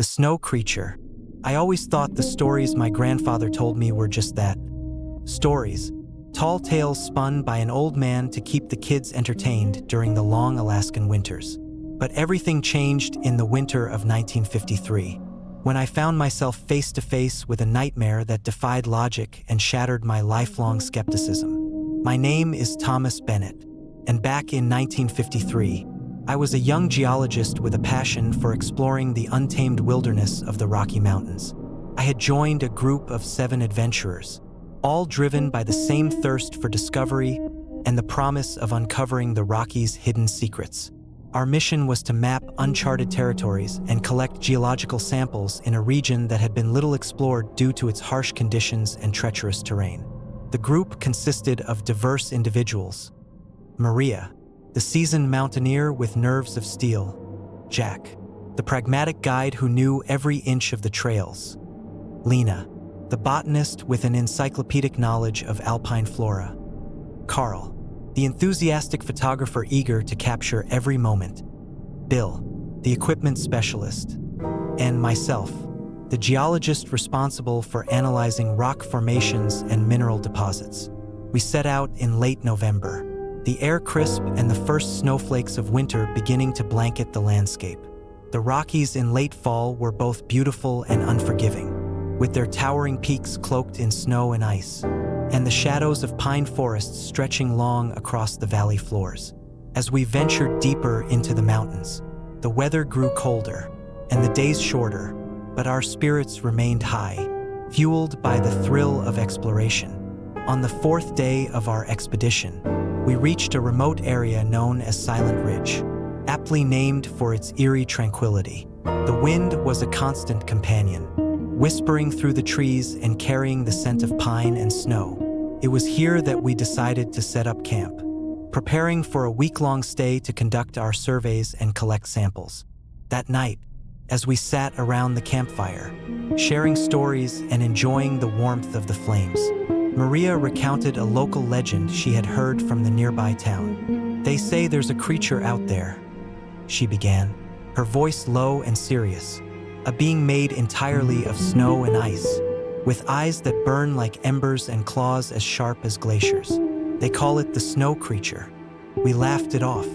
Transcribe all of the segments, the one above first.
The snow creature. I always thought the stories my grandfather told me were just that. Stories. Tall tales spun by an old man to keep the kids entertained during the long Alaskan winters. But everything changed in the winter of 1953, when I found myself face to face with a nightmare that defied logic and shattered my lifelong skepticism. My name is Thomas Bennett, and back in 1953, I was a young geologist with a passion for exploring the untamed wilderness of the Rocky Mountains. I had joined a group of 7 adventurers, all driven by the same thirst for discovery and the promise of uncovering the Rockies' hidden secrets. Our mission was to map uncharted territories and collect geological samples in a region that had been little explored due to its harsh conditions and treacherous terrain. The group consisted of diverse individuals. Maria, the seasoned mountaineer with nerves of steel. Jack, the pragmatic guide who knew every inch of the trails. Lena, the botanist with an encyclopedic knowledge of alpine flora. Carl, the enthusiastic photographer eager to capture every moment. Bill, the equipment specialist. And myself, the geologist responsible for analyzing rock formations and mineral deposits. We set out in late November, the air crisp and the first snowflakes of winter beginning to blanket the landscape. The Rockies in late fall were both beautiful and unforgiving, with their towering peaks cloaked in snow and ice, and the shadows of pine forests stretching long across the valley floors. As we ventured deeper into the mountains, the weather grew colder and the days shorter, but our spirits remained high, fueled by the thrill of exploration. On the 4th day of our expedition, we reached a remote area known as Silent Ridge, aptly named for its eerie tranquility. The wind was a constant companion, whispering through the trees and carrying the scent of pine and snow. It was here that we decided to set up camp, preparing for a week-long stay to conduct our surveys and collect samples. That night, as we sat around the campfire, sharing stories and enjoying the warmth of the flames, Maria recounted a local legend she had heard from the nearby town. "They say there's a creature out there," she began, her voice low and serious. "A being made entirely of snow and ice, with eyes that burn like embers and claws as sharp as glaciers. They call it the snow creature." We laughed it off,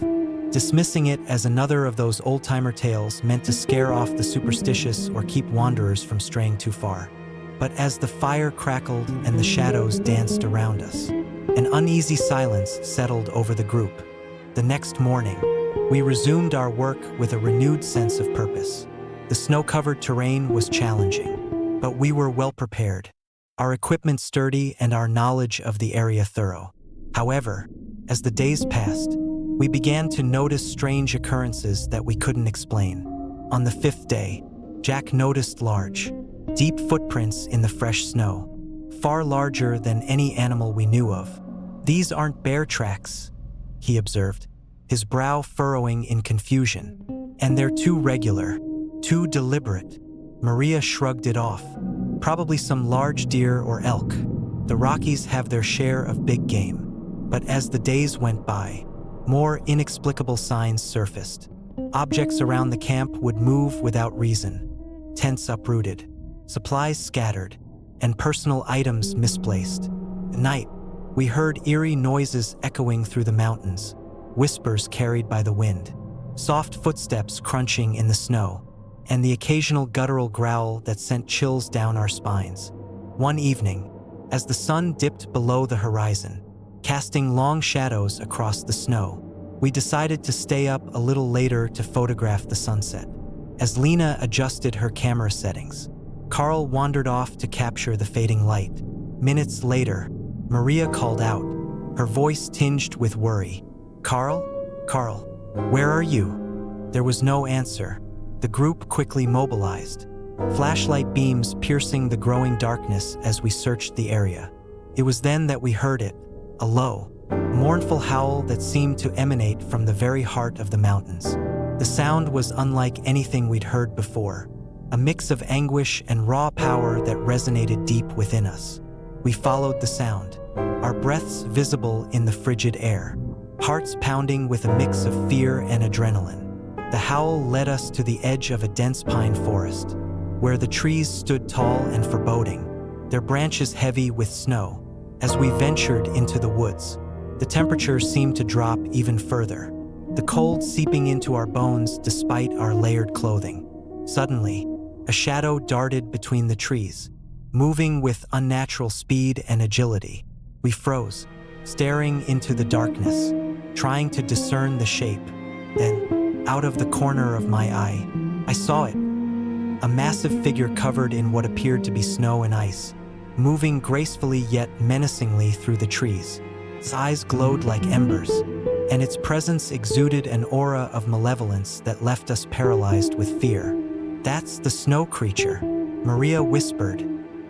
dismissing it as another of those old-timer tales meant to scare off the superstitious or keep wanderers from straying too far. But as the fire crackled and the shadows danced around us, an uneasy silence settled over the group. The next morning, we resumed our work with a renewed sense of purpose. The snow-covered terrain was challenging, but we were well prepared, our equipment sturdy and our knowledge of the area thorough. However, as the days passed, we began to notice strange occurrences that we couldn't explain. On the 5th day, Jack noticed large, deep footprints in the fresh snow, far larger than any animal we knew of. "These aren't bear tracks," he observed, his brow furrowing in confusion. "And they're too regular, too deliberate." Maria shrugged it off. "Probably some large deer or elk. The Rockies have their share of big game." But as the days went by, more inexplicable signs surfaced. Objects around the camp would move without reason, tents uprooted, supplies scattered, and personal items misplaced. At night, we heard eerie noises echoing through the mountains, whispers carried by the wind, soft footsteps crunching in the snow, and the occasional guttural growl that sent chills down our spines. One evening, as the sun dipped below the horizon, casting long shadows across the snow, we decided to stay up a little later to photograph the sunset. As Lena adjusted her camera settings, Carl wandered off to capture the fading light. Minutes later, Maria called out, her voice tinged with worry. "Carl? Carl, where are you?" There was no answer. The group quickly mobilized, flashlight beams piercing the growing darkness as we searched the area. It was then that we heard it, a low, mournful howl that seemed to emanate from the very heart of the mountains. The sound was unlike anything we'd heard before, a mix of anguish and raw power that resonated deep within us. We followed the sound, our breaths visible in the frigid air, hearts pounding with a mix of fear and adrenaline. The howl led us to the edge of a dense pine forest, where the trees stood tall and foreboding, their branches heavy with snow. As we ventured into the woods, the temperature seemed to drop even further, the cold seeping into our bones despite our layered clothing. Suddenly, a shadow darted between the trees, moving with unnatural speed and agility. We froze, staring into the darkness, trying to discern the shape. Then, out of the corner of my eye, I saw it. A massive figure covered in what appeared to be snow and ice, moving gracefully yet menacingly through the trees. Its eyes glowed like embers, and its presence exuded an aura of malevolence that left us paralyzed with fear. "That's the snow creature," Maria whispered,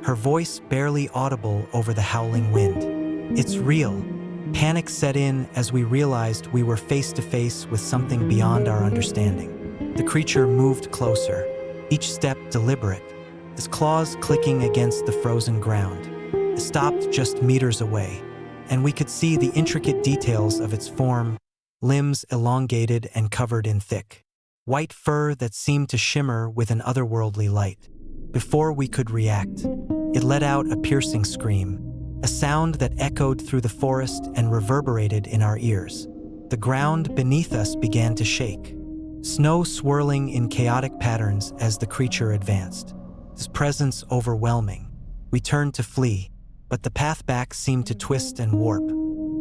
her voice barely audible over the howling wind. "It's real." Panic set in as we realized we were face to face with something beyond our understanding. The creature moved closer, each step deliberate, its claws clicking against the frozen ground. It stopped just meters away, and we could see the intricate details of its form, limbs elongated and covered in thick white fur that seemed to shimmer with an otherworldly light. Before we could react, it let out a piercing scream, a sound that echoed through the forest and reverberated in our ears. The ground beneath us began to shake, snow swirling in chaotic patterns as the creature advanced, its presence overwhelming. We turned to flee, but the path back seemed to twist and warp,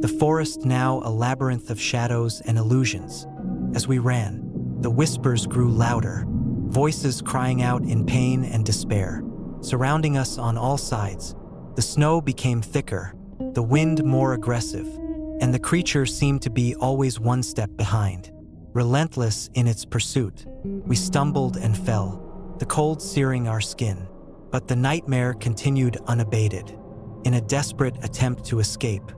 the forest now a labyrinth of shadows and illusions. As we ran, the whispers grew louder, voices crying out in pain and despair. Surrounding us on all sides, the snow became thicker, the wind more aggressive, and the creature seemed to be always one step behind. Relentless in its pursuit, we stumbled and fell, the cold searing our skin. But the nightmare continued unabated. In a desperate attempt to escape,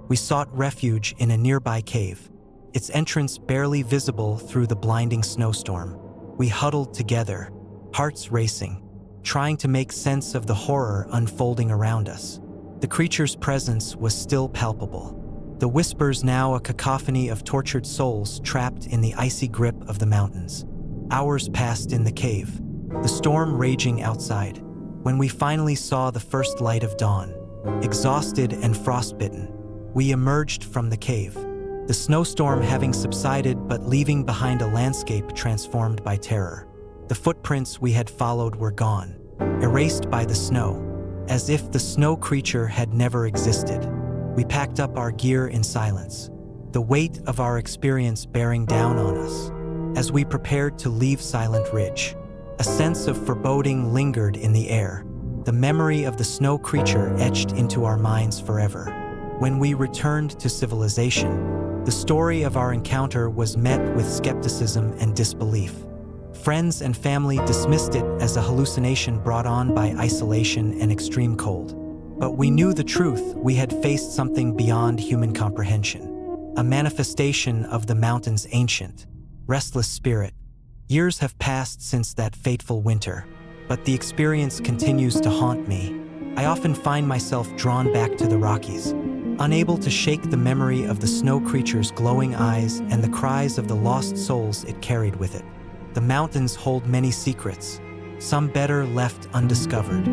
we sought refuge in a nearby cave, its entrance barely visible through the blinding snowstorm. We huddled together, hearts racing, trying to make sense of the horror unfolding around us. The creature's presence was still palpable, the whispers now a cacophony of tortured souls trapped in the icy grip of the mountains. Hours passed in the cave, the storm raging outside, when we finally saw the first light of dawn. Exhausted and frostbitten, we emerged from the cave, the snowstorm having subsided but leaving behind a landscape transformed by terror. The footprints we had followed were gone, erased by the snow, as if the snow creature had never existed. We packed up our gear in silence, the weight of our experience bearing down on us. As we prepared to leave Silent Ridge, a sense of foreboding lingered in the air, the memory of the snow creature etched into our minds forever. When we returned to civilization, the story of our encounter was met with skepticism and disbelief. Friends and family dismissed it as a hallucination brought on by isolation and extreme cold. But we knew the truth: we had faced something beyond human comprehension, a manifestation of the mountain's ancient, restless spirit. Years have passed since that fateful winter, but the experience continues to haunt me. I often find myself drawn back to the Rockies, unable to shake the memory of the snow creature's glowing eyes and the cries of the lost souls it carried with it. The mountains hold many secrets, some better left undiscovered,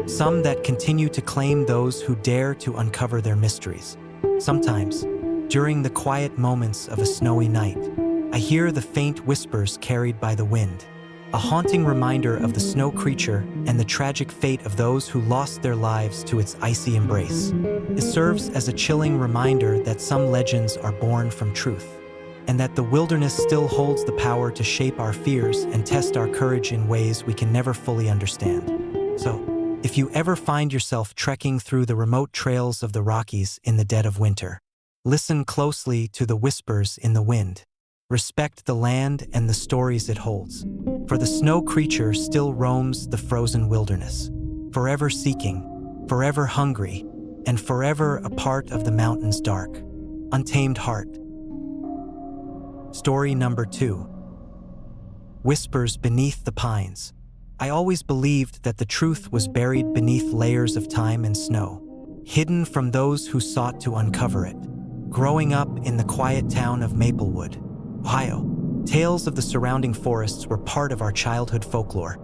some that continue to claim those who dare to uncover their mysteries. Sometimes, during the quiet moments of a snowy night, I hear the faint whispers carried by the wind, a haunting reminder of the snow creature and the tragic fate of those who lost their lives to its icy embrace. It serves as a chilling reminder that some legends are born from truth, and that the wilderness still holds the power to shape our fears and test our courage in ways we can never fully understand. So, if you ever find yourself trekking through the remote trails of the Rockies in the dead of winter, listen closely to the whispers in the wind. Respect the land and the stories it holds, for the snow creature still roams the frozen wilderness, forever seeking, forever hungry, and forever a part of the mountain's dark, untamed heart. Story number 2. Whispers beneath the pines. I always believed that the truth was buried beneath layers of time and snow, hidden from those who sought to uncover it. Growing up in the quiet town of Maplewood, Ohio, Tales of the surrounding forests were part of our childhood folklore.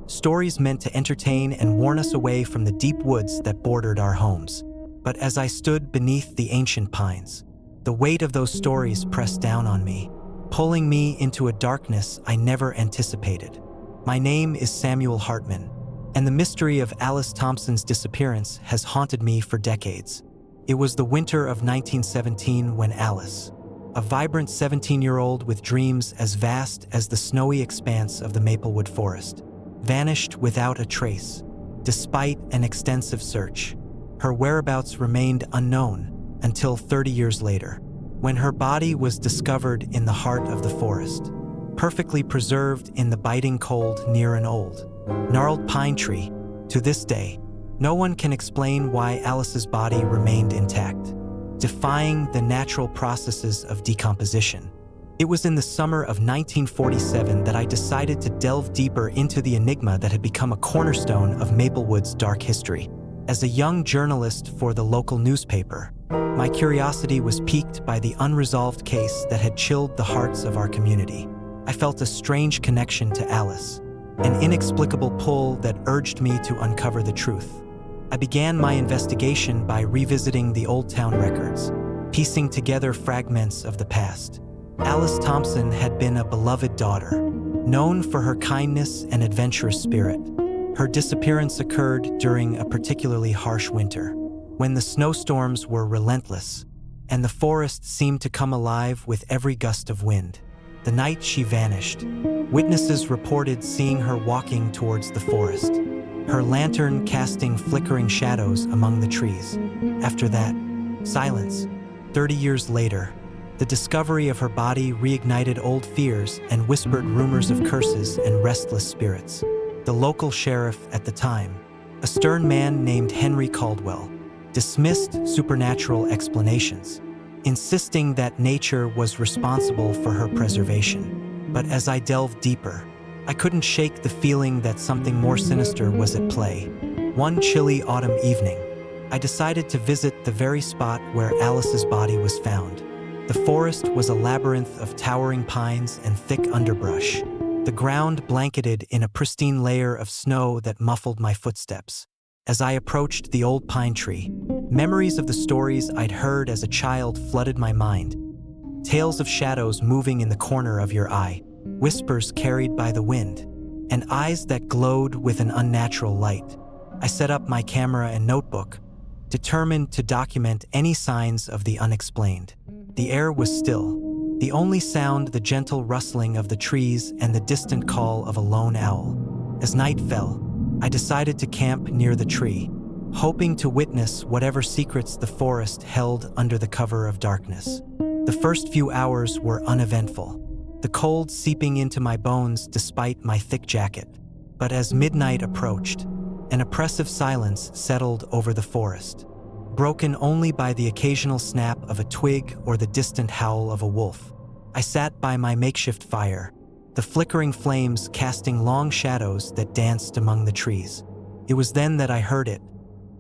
Stories meant to entertain and warn us away from the deep woods that bordered our homes. But as I stood beneath the ancient pines, the weight of those stories pressed down on me, pulling me into a darkness I never anticipated. My name is Samuel Hartman, and the mystery of Alice Thompson's disappearance has haunted me for decades. It was the winter of 1917 when Alice, a vibrant 17-year-old with dreams as vast as the snowy expanse of the Maplewood Forest, vanished without a trace. Despite an extensive search, her whereabouts remained unknown until 30 years later, when her body was discovered in the heart of the forest, perfectly preserved in the biting cold near an old, gnarled pine tree. To this day, no one can explain why Alice's body remained intact, defying the natural processes of decomposition. It was in the summer of 1947 that I decided to delve deeper into the enigma that had become a cornerstone of Maplewood's dark history. As a young journalist for the local newspaper, my curiosity was piqued by the unresolved case that had chilled the hearts of our community. I felt a strange connection to Alice, an inexplicable pull that urged me to uncover the truth. I began my investigation by revisiting the old town records, piecing together fragments of the past. Alice Thompson had been a beloved daughter, known for her kindness and adventurous spirit. Her disappearance occurred during a particularly harsh winter, when the snowstorms were relentless, and the forest seemed to come alive with every gust of wind. The night she vanished, witnesses reported seeing her walking towards the forest, her lantern casting flickering shadows among the trees. After that, silence. 30 years later, the discovery of her body reignited old fears and whispered rumors of curses and restless spirits. The local sheriff at the time, a stern man named Henry Caldwell, dismissed supernatural explanations, insisting that nature was responsible for her preservation. But as I delved deeper, I couldn't shake the feeling that something more sinister was at play. One chilly autumn evening, I decided to visit the very spot where Alice's body was found. The forest was a labyrinth of towering pines and thick underbrush, the ground blanketed in a pristine layer of snow that muffled my footsteps. As I approached the old pine tree, memories of the stories I'd heard as a child flooded my mind. Tales of shadows moving in the corner of your eye, whispers carried by the wind, and eyes that glowed with an unnatural light. I set up my camera and notebook, determined to document any signs of the unexplained. The air was still, the only sound the gentle rustling of the trees and the distant call of a lone owl. As night fell, I decided to camp near the tree, hoping to witness whatever secrets the forest held under the cover of darkness. The first few hours were uneventful, the cold seeping into my bones despite my thick jacket. But as midnight approached, an oppressive silence settled over the forest, broken only by the occasional snap of a twig or the distant howl of a wolf. I sat by my makeshift fire, the flickering flames casting long shadows that danced among the trees. It was then that I heard it,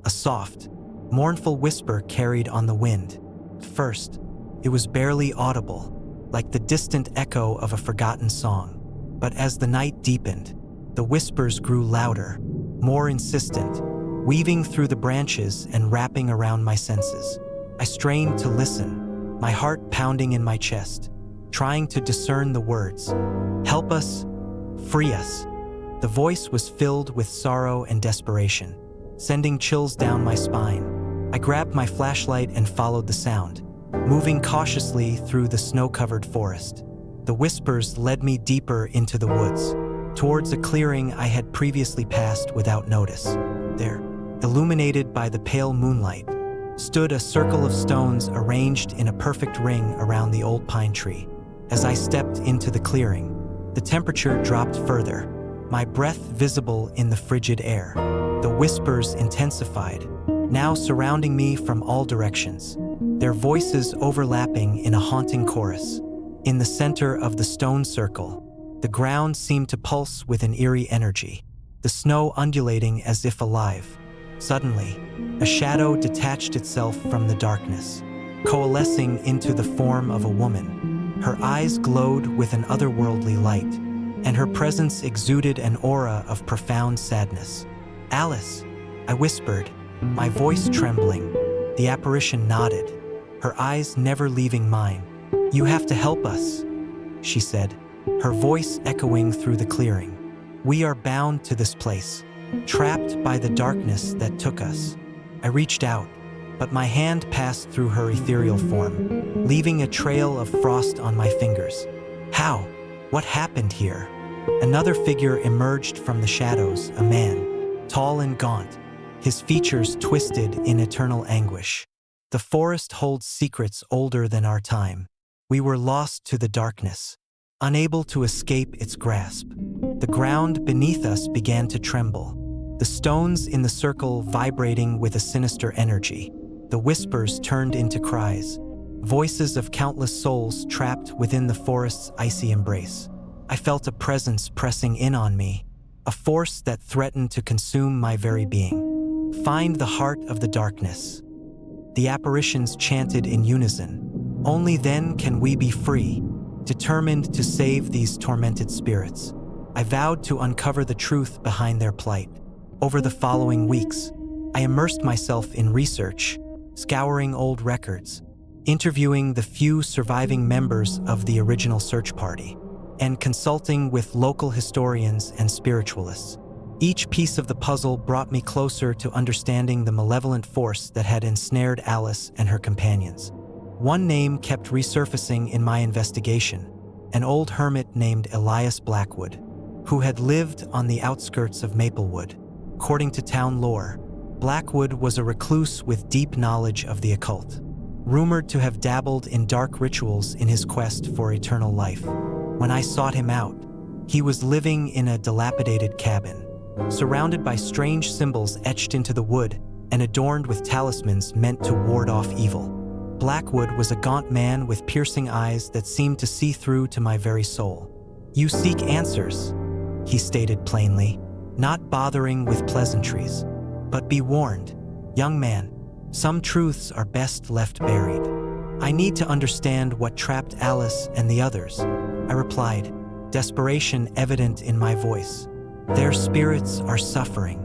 a soft, mournful whisper carried on the wind. At first, it was barely audible, like the distant echo of a forgotten song. But as the night deepened, the whispers grew louder, more insistent, weaving through the branches and wrapping around my senses. I strained to listen, my heart pounding in my chest, trying to discern the words. "Help us, free us." The voice was filled with sorrow and desperation, sending chills down my spine. I grabbed my flashlight and followed the sound, moving cautiously through the snow-covered forest. The whispers led me deeper into the woods, towards a clearing I had previously passed without notice. There, illuminated by the pale moonlight, stood a circle of stones arranged in a perfect ring around the old pine tree. As I stepped into the clearing, the temperature dropped further, my breath visible in the frigid air. The whispers intensified, now surrounding me from all directions, their voices overlapping in a haunting chorus. In the center of the stone circle, the ground seemed to pulse with an eerie energy, the snow undulating as if alive. Suddenly, a shadow detached itself from the darkness, coalescing into the form of a woman. Her eyes glowed with an otherworldly light, and her presence exuded an aura of profound sadness. "Alice," I whispered, my voice trembling. The apparition nodded, her eyes never leaving mine. "You have to help us," she said, her voice echoing through the clearing. "We are bound to this place, trapped by the darkness that took us." I reached out, but my hand passed through her ethereal form, leaving a trail of frost on my fingers. "How? What happened here?" Another figure emerged from the shadows, a man, tall and gaunt, his features twisted in eternal anguish. "The forest holds secrets older than our time. We were lost to the darkness, unable to escape its grasp." The ground beneath us began to tremble, the stones in the circle vibrating with a sinister energy. The whispers turned into cries, voices of countless souls trapped within the forest's icy embrace. I felt a presence pressing in on me, a force that threatened to consume my very being. "Find the heart of the darkness," the apparitions chanted in unison. "Only then can we be free," determined to save these tormented spirits. I vowed to uncover the truth behind their plight. Over the following weeks, I immersed myself in research, scouring old records, interviewing the few surviving members of the original search party, and consulting with local historians and spiritualists. Each piece of the puzzle brought me closer to understanding the malevolent force that had ensnared Alice and her companions. One name kept resurfacing in my investigation, an old hermit named Elias Blackwood, who had lived on the outskirts of Maplewood. According to town lore, Blackwood was a recluse with deep knowledge of the occult, rumored to have dabbled in dark rituals in his quest for eternal life. When I sought him out, he was living in a dilapidated cabin, surrounded by strange symbols etched into the wood and adorned with talismans meant to ward off evil. Blackwood was a gaunt man with piercing eyes that seemed to see through to my very soul. "You seek answers," he stated plainly, not bothering with pleasantries. "But be warned, young man, some truths are best left buried." "I need to understand what trapped Alice and the others," I replied, desperation evident in my voice. "Their spirits are suffering."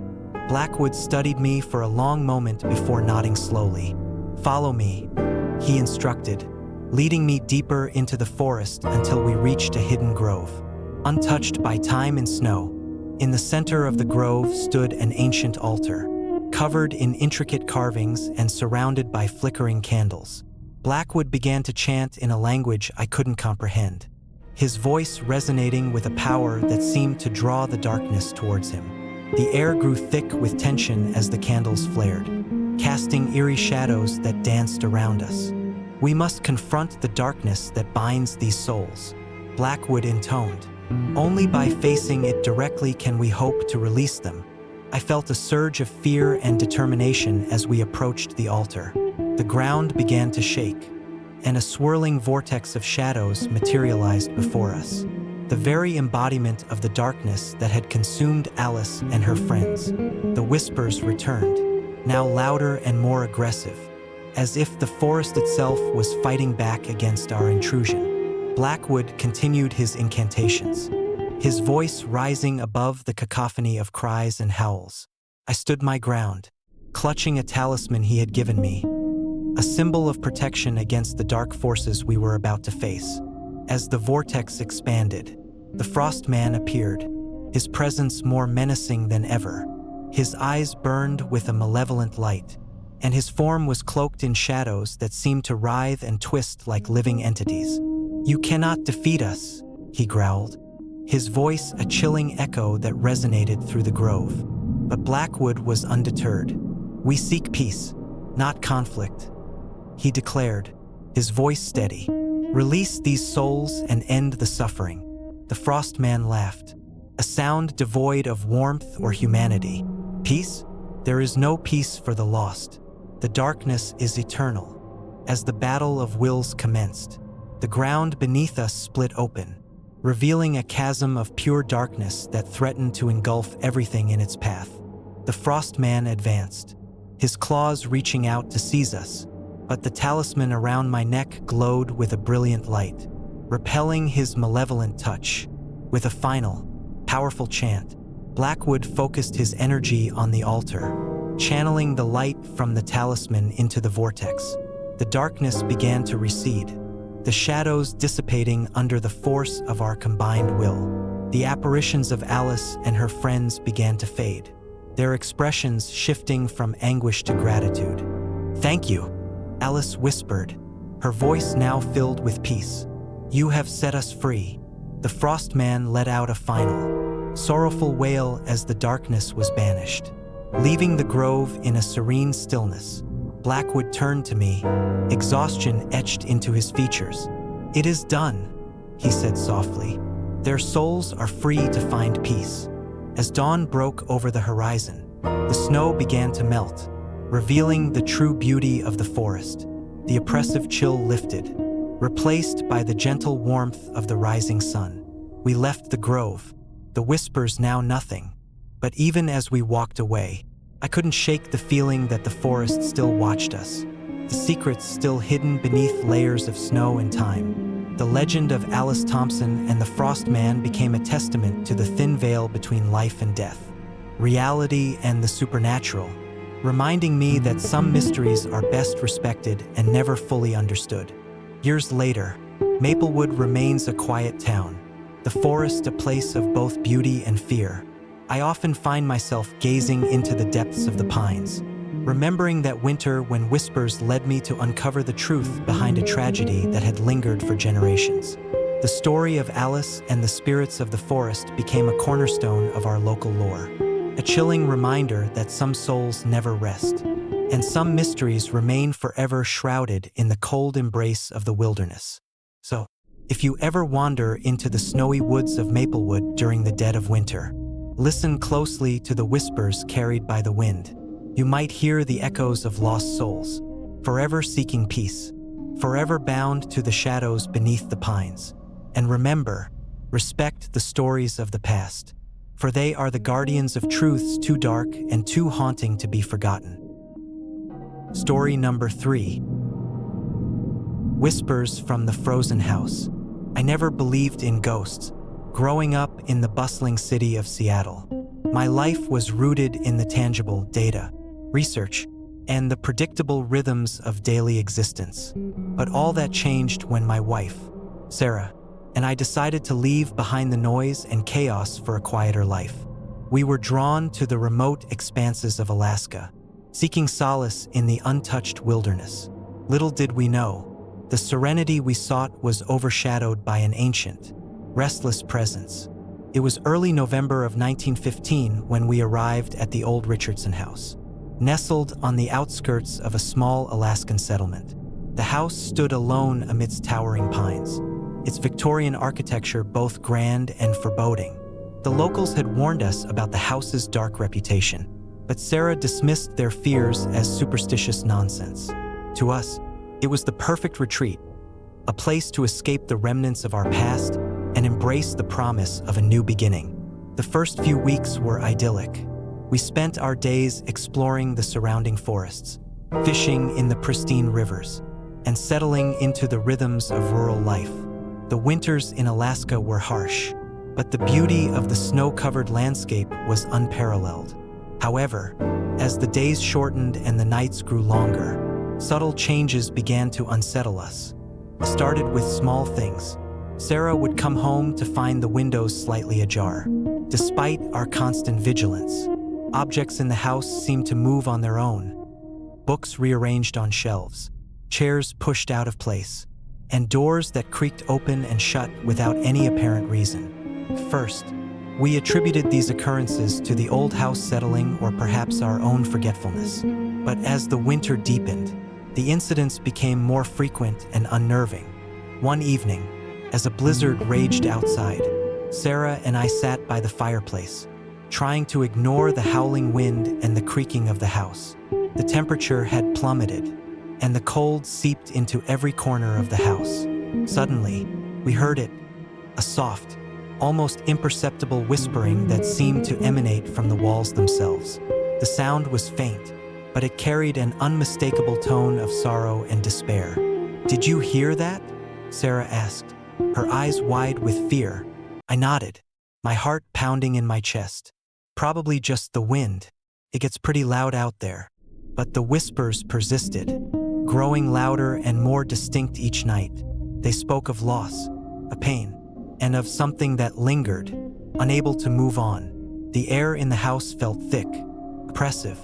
Blackwood studied me for a long moment before nodding slowly. "Follow me," he instructed, leading me deeper into the forest until we reached a hidden grove, untouched by time and snow. In the center of the grove stood an ancient altar, covered in intricate carvings and surrounded by flickering candles. Blackwood began to chant in a language I couldn't comprehend, his voice resonating with a power that seemed to draw the darkness towards him. The air grew thick with tension as the candles flared, casting eerie shadows that danced around us. "We must confront the darkness that binds these souls," Blackwood intoned. "Only by facing it directly can we hope to release them." I felt a surge of fear and determination as we approached the altar. The ground began to shake, and a swirling vortex of shadows materialized before us, the very embodiment of the darkness that had consumed Alice and her friends. The whispers returned, now louder and more aggressive, as if the forest itself was fighting back against our intrusion. Blackwood continued his incantations, his voice rising above the cacophony of cries and howls. I stood my ground, clutching a talisman he had given me, a symbol of protection against the dark forces we were about to face. As the vortex expanded, the Frost Man appeared, his presence more menacing than ever. His eyes burned with a malevolent light, and his form was cloaked in shadows that seemed to writhe and twist like living entities. "You cannot defeat us," he growled, his voice a chilling echo that resonated through the grove. But Blackwood was undeterred. "We seek peace, not conflict," he declared, his voice steady. "Release these souls and end the suffering." The Frost Man laughed, a sound devoid of warmth or humanity. "Peace? There is no peace for the lost. The darkness is eternal." As the battle of wills commenced, the ground beneath us split open, revealing a chasm of pure darkness that threatened to engulf everything in its path. The Frost Man advanced, his claws reaching out to seize us, but the talisman around my neck glowed with a brilliant light. repelling his malevolent touch. With a final, powerful chant, Blackwood focused his energy on the altar, channeling the light from the talisman into the vortex. The darkness began to recede, the shadows dissipating under the force of our combined will. The apparitions of Alice and her friends began to fade, their expressions shifting from anguish to gratitude. "Thank you," Alice whispered, her voice now filled with peace. "You have set us free." The Frost Man let out a final, sorrowful wail as the darkness was banished. Leaving the grove in a serene stillness, Blackwood turned to me, exhaustion etched into his features. "It is done," he said softly. "Their souls are free to find peace." As dawn broke over the horizon, the snow began to melt, revealing the true beauty of the forest. The oppressive chill lifted, replaced by the gentle warmth of the rising sun. We left the grove, the whispers now nothing. But even as we walked away, I couldn't shake the feeling that the forest still watched us, the secrets still hidden beneath layers of snow and time. The legend of Alice Thompson and the Frost Man became a testament to the thin veil between life and death, reality and the supernatural, reminding me that some mysteries are best respected and never fully understood. Years later, Maplewood remains a quiet town, the forest a place of both beauty and fear. I often find myself gazing into the depths of the pines, remembering that winter when whispers led me to uncover the truth behind a tragedy that had lingered for generations. The story of Alice and the spirits of the forest became a cornerstone of our local lore, a chilling reminder that some souls never rest, and some mysteries remain forever shrouded in the cold embrace of the wilderness. So, if you ever wander into the snowy woods of Maplewood during the dead of winter, listen closely to the whispers carried by the wind. You might hear the echoes of lost souls, forever seeking peace, forever bound to the shadows beneath the pines. And remember, respect the stories of the past, for they are the guardians of truths too dark and too haunting to be forgotten. Story number 3. Whispers from the Frozen House. I never believed in ghosts. Growing up in the bustling city of Seattle, my life was rooted in the tangible data, research, and the predictable rhythms of daily existence. But all that changed when my wife, Sarah, and I decided to leave behind the noise and chaos for a quieter life. We were drawn to the remote expanses of Alaska, seeking solace in the untouched wilderness. Little did we know, the serenity we sought was overshadowed by an ancient, restless presence. It was early November of 1915 when we arrived at the old Richardson house. Nestled on the outskirts of a small Alaskan settlement, the house stood alone amidst towering pines, its Victorian architecture both grand and foreboding. The locals had warned us about the house's dark reputation, but Sarah dismissed their fears as superstitious nonsense. To us, it was the perfect retreat, a place to escape the remnants of our past and embrace the promise of a new beginning. The first few weeks were idyllic. We spent our days exploring the surrounding forests, fishing in the pristine rivers, and settling into the rhythms of rural life. The winters in Alaska were harsh, but the beauty of the snow-covered landscape was unparalleled. However, as the days shortened and the nights grew longer, subtle changes began to unsettle us. It started with small things. Sarah would come home to find the windows slightly ajar. Despite our constant vigilance, objects in the house seemed to move on their own. Books rearranged on shelves, chairs pushed out of place, and doors that creaked open and shut without any apparent reason. First, we attributed these occurrences to the old house settling or perhaps our own forgetfulness. But as the winter deepened, the incidents became more frequent and unnerving. One evening, as a blizzard raged outside, Sarah and I sat by the fireplace, trying to ignore the howling wind and the creaking of the house. The temperature had plummeted, and the cold seeped into every corner of the house. Suddenly, we heard it, a soft, almost imperceptible whispering that seemed to emanate from the walls themselves. The sound was faint, but it carried an unmistakable tone of sorrow and despair. "Did you hear that?" Sarah asked. her eyes wide with fear. I nodded, my heart pounding in my chest. Probably just the wind. It gets pretty loud out there. But the whispers persisted, growing louder and more distinct each night. They spoke of loss, a pain, and of something that lingered, unable to move on. The air in the house felt thick, oppressive,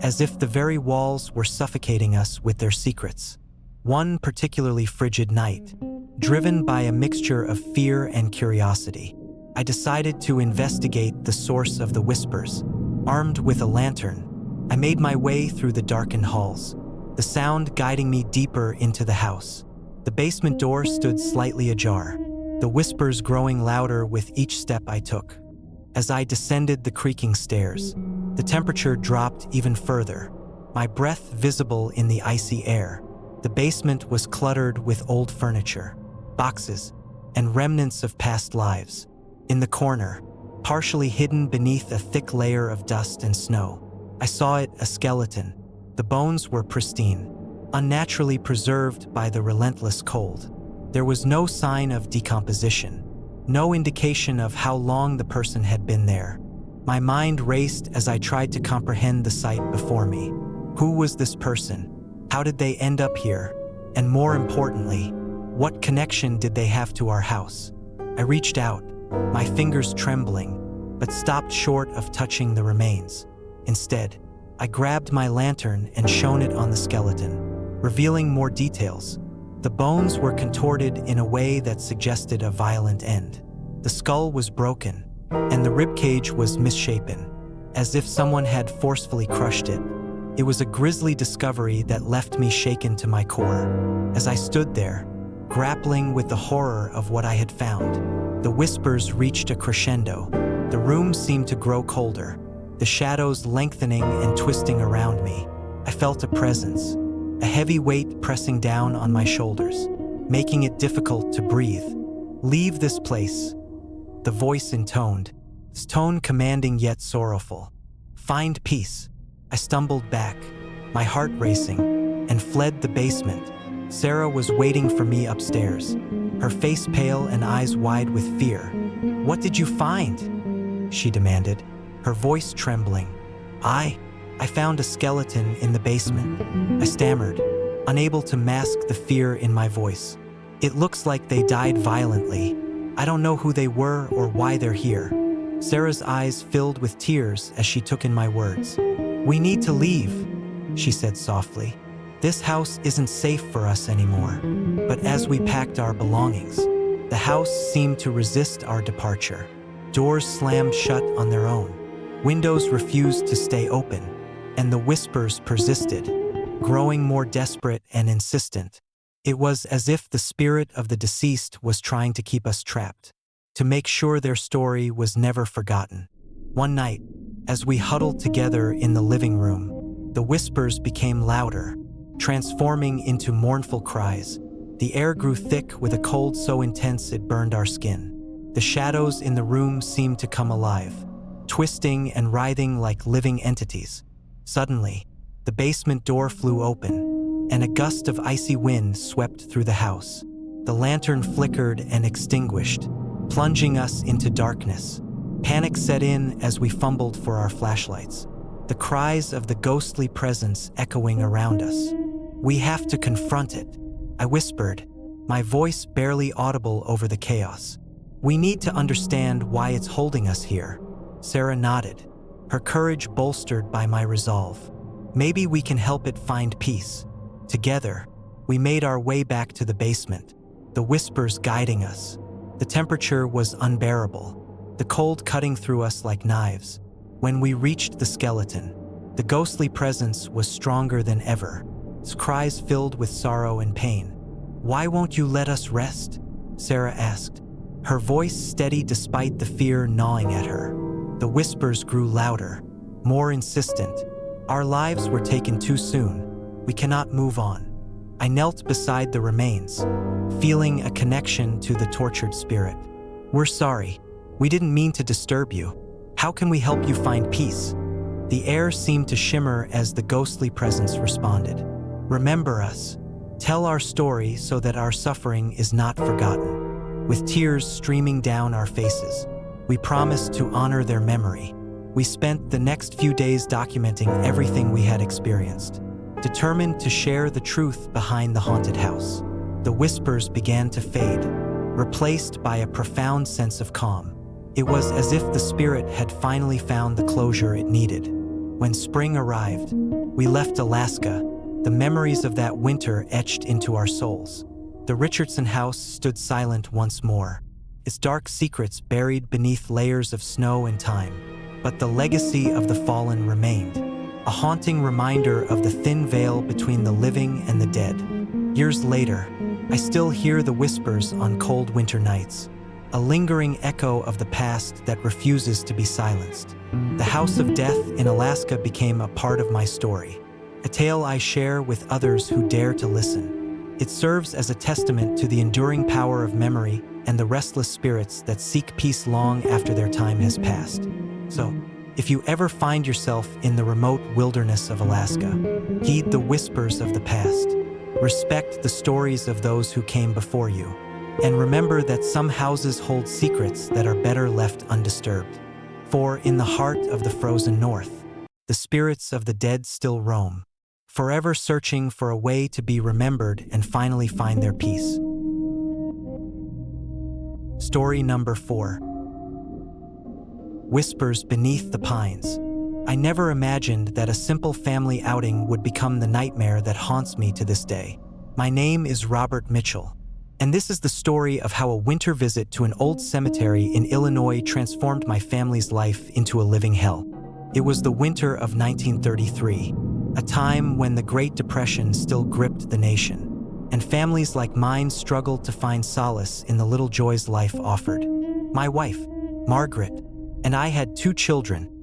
as if the very walls were suffocating us with their secrets. One particularly frigid night, driven by a mixture of fear and curiosity, I decided to investigate the source of the whispers. Armed with a lantern, I made my way through the darkened halls, the sound guiding me deeper into the house. The basement door stood slightly ajar, the whispers growing louder with each step I took. As I descended the creaking stairs, the temperature dropped even further, my breath visible in the icy air. The basement was cluttered with old furniture, boxes, and remnants of past lives. In the corner, partially hidden beneath a thick layer of dust and snow, I saw it, a skeleton. The bones were pristine, unnaturally preserved by the relentless cold. There was no sign of decomposition, no indication of how long the person had been there. My mind raced as I tried to comprehend the sight before me. Who was this person? How did they end up here? And more importantly, what connection did they have to our house? I reached out, my fingers trembling, but stopped short of touching the remains. Instead, I grabbed my lantern and shone it on the skeleton, revealing more details. The bones were contorted in a way that suggested a violent end. The skull was broken, and the ribcage was misshapen, as if someone had forcefully crushed it. It was a grisly discovery that left me shaken to my core. As I stood there, grappling with the horror of what I had found, the whispers reached a crescendo. The room seemed to grow colder, the shadows lengthening and twisting around me. I felt a presence, a heavy weight pressing down on my shoulders, making it difficult to breathe. "Leave this place," the voice intoned, its tone commanding yet sorrowful. "Find peace." I stumbled back, my heart racing, and fled the basement. Sarah was waiting for me upstairs, her face pale and eyes wide with fear. "What did you find?" she demanded, her voice trembling. I found a skeleton in the basement," I stammered, unable to mask the fear in my voice. "It looks like they died violently. I don't know who they were or why they're here." Sarah's eyes filled with tears as she took in my words. "We need to leave," she said softly. "This house isn't safe for us anymore." But as we packed our belongings, the house seemed to resist our departure. Doors slammed shut on their own. Windows refused to stay open, and the whispers persisted, growing more desperate and insistent. It was as if the spirit of the deceased was trying to keep us trapped, to make sure their story was never forgotten. One night, as we huddled together in the living room, the whispers became louder, transforming into mournful cries. The air grew thick with a cold so intense it burned our skin. The shadows in the room seemed to come alive, twisting and writhing like living entities. Suddenly, the basement door flew open, and a gust of icy wind swept through the house. The lantern flickered and extinguished, plunging us into darkness. Panic set in as we fumbled for our flashlights, the cries of the ghostly presence echoing around us. "We have to confront it," I whispered, my voice barely audible over the chaos. "We need to understand why it's holding us here." Sarah nodded, her courage bolstered by my resolve. "Maybe we can help it find peace." Together, we made our way back to the basement, the whispers guiding us. The temperature was unbearable, the cold cutting through us like knives. When we reached the skeleton, the ghostly presence was stronger than ever, its cries filled with sorrow and pain. "Why won't you let us rest?" Sarah asked, her voice steady despite the fear gnawing at her. The whispers grew louder, more insistent. "Our lives were taken too soon. We cannot move on." I knelt beside the remains, feeling a connection to the tortured spirit. "We're sorry. We didn't mean to disturb you. How can we help you find peace?" The air seemed to shimmer as the ghostly presence responded. "Remember us. Tell our story so that our suffering is not forgotten." with tears streaming down our faces. We promised to honor their memory. We spent the next few days documenting everything we had experienced, determined to share the truth behind the haunted house. The whispers began to fade, replaced by a profound sense of calm. It was as if the spirit had finally found the closure it needed. When spring arrived, we left Alaska, the memories of that winter etched into our souls. The Richardson house stood silent once more, its dark secrets buried beneath layers of snow and time. But the legacy of the fallen remained, a haunting reminder of the thin veil between the living and the dead. Years later, I still hear the whispers on cold winter nights, a lingering echo of the past that refuses to be silenced. The House of Death in Alaska became a part of my story, a tale I share with others who dare to listen. It serves as a testament to the enduring power of memory and the restless spirits that seek peace long after their time has passed. So, if you ever find yourself in the remote wilderness of Alaska, heed the whispers of the past, respect the stories of those who came before you, and remember that some houses hold secrets that are better left undisturbed. For in the heart of the frozen north, the spirits of the dead still roam, forever searching for a way to be remembered and finally find their peace. Story number 4. Whispers Beneath the Pines. I never imagined that a simple family outing would become the nightmare that haunts me to this day. My name is Robert Mitchell, and this is the story of how a winter visit to an old cemetery in Illinois transformed my family's life into a living hell. It was the winter of 1933, a time when the Great Depression still gripped the nation, and families like mine struggled to find solace in the little joys life offered. My wife, Margaret, and I had 2 children,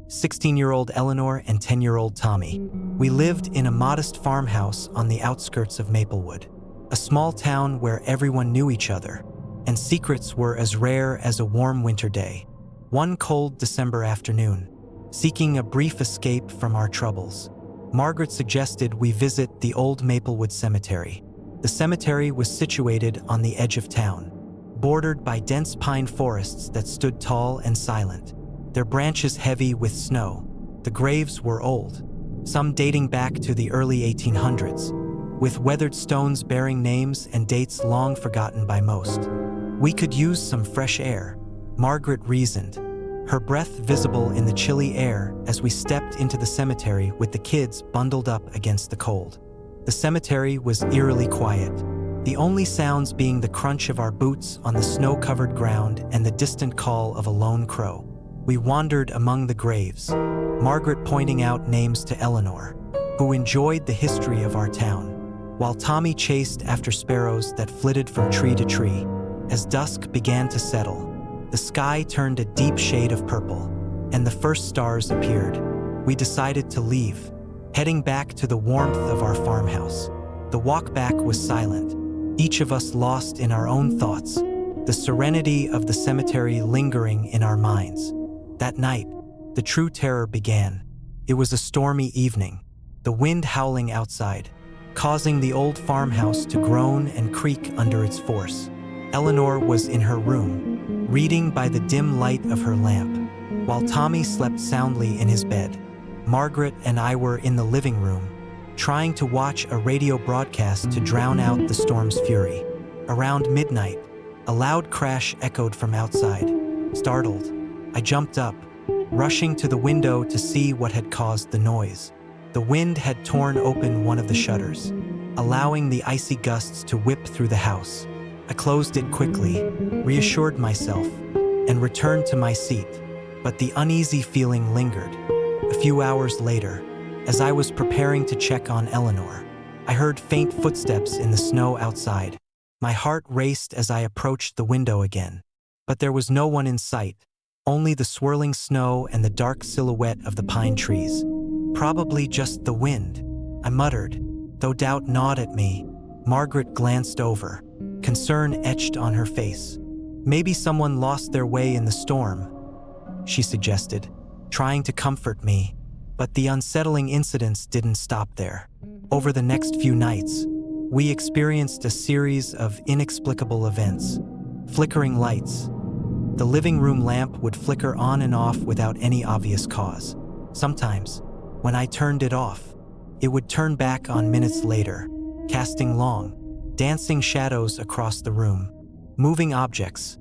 16-year-old Eleanor and 10-year-old Tommy. We lived in a modest farmhouse on the outskirts of Maplewood, a small town where everyone knew each other, and secrets were as rare as a warm winter day. One cold December afternoon, seeking a brief escape from our troubles, Margaret suggested we visit the old Maplewood Cemetery. The cemetery was situated on the edge of town, bordered by dense pine forests that stood tall and silent, their branches heavy with snow. The graves were old, some dating back to the early 1800s, with weathered stones bearing names and dates long forgotten by most. We could use some fresh air, Margaret reasoned, her breath visible in the chilly air as we stepped into the cemetery with the kids bundled up against the cold. The cemetery was eerily quiet, the only sounds being the crunch of our boots on the snow-covered ground and the distant call of a lone crow. We wandered among the graves, Margaret pointing out names to Eleanor, who enjoyed the history of our town, while Tommy chased after sparrows that flitted from tree to tree. As dusk began to settle, the sky turned a deep shade of purple, and the first stars appeared. We decided to leave, heading back to the warmth of our farmhouse. The walk back was silent, each of us lost in our own thoughts, the serenity of the cemetery lingering in our minds. That night, the true terror began. It was a stormy evening, the wind howling outside, causing the old farmhouse to groan and creak under its force. Eleanor was in her room, reading by the dim light of her lamp, while Tommy slept soundly in his bed. Margaret and I were in the living room, trying to watch a radio broadcast to drown out the storm's fury. Around midnight, a loud crash echoed from outside. Startled, I jumped up, rushing to the window to see what had caused the noise. The wind had torn open one of the shutters, allowing the icy gusts to whip through the house. I closed it quickly, reassured myself, and returned to my seat, but the uneasy feeling lingered. A few hours later, as I was preparing to check on Eleanor, I heard faint footsteps in the snow outside. My heart raced as I approached the window again, but there was no one in sight, only the swirling snow and the dark silhouette of the pine trees. Probably just the wind, I muttered, though doubt gnawed at me. Margaret glanced over, concern etched on her face. Maybe someone lost their way in the storm, she suggested, trying to comfort me. But the unsettling incidents didn't stop there. Over the next few nights, we experienced a series of inexplicable events. flickering lights. The living room lamp would flicker on and off without any obvious cause. Sometimes, when I turned it off, it would turn back on minutes later, casting long, dancing shadows across the room. Moving objects.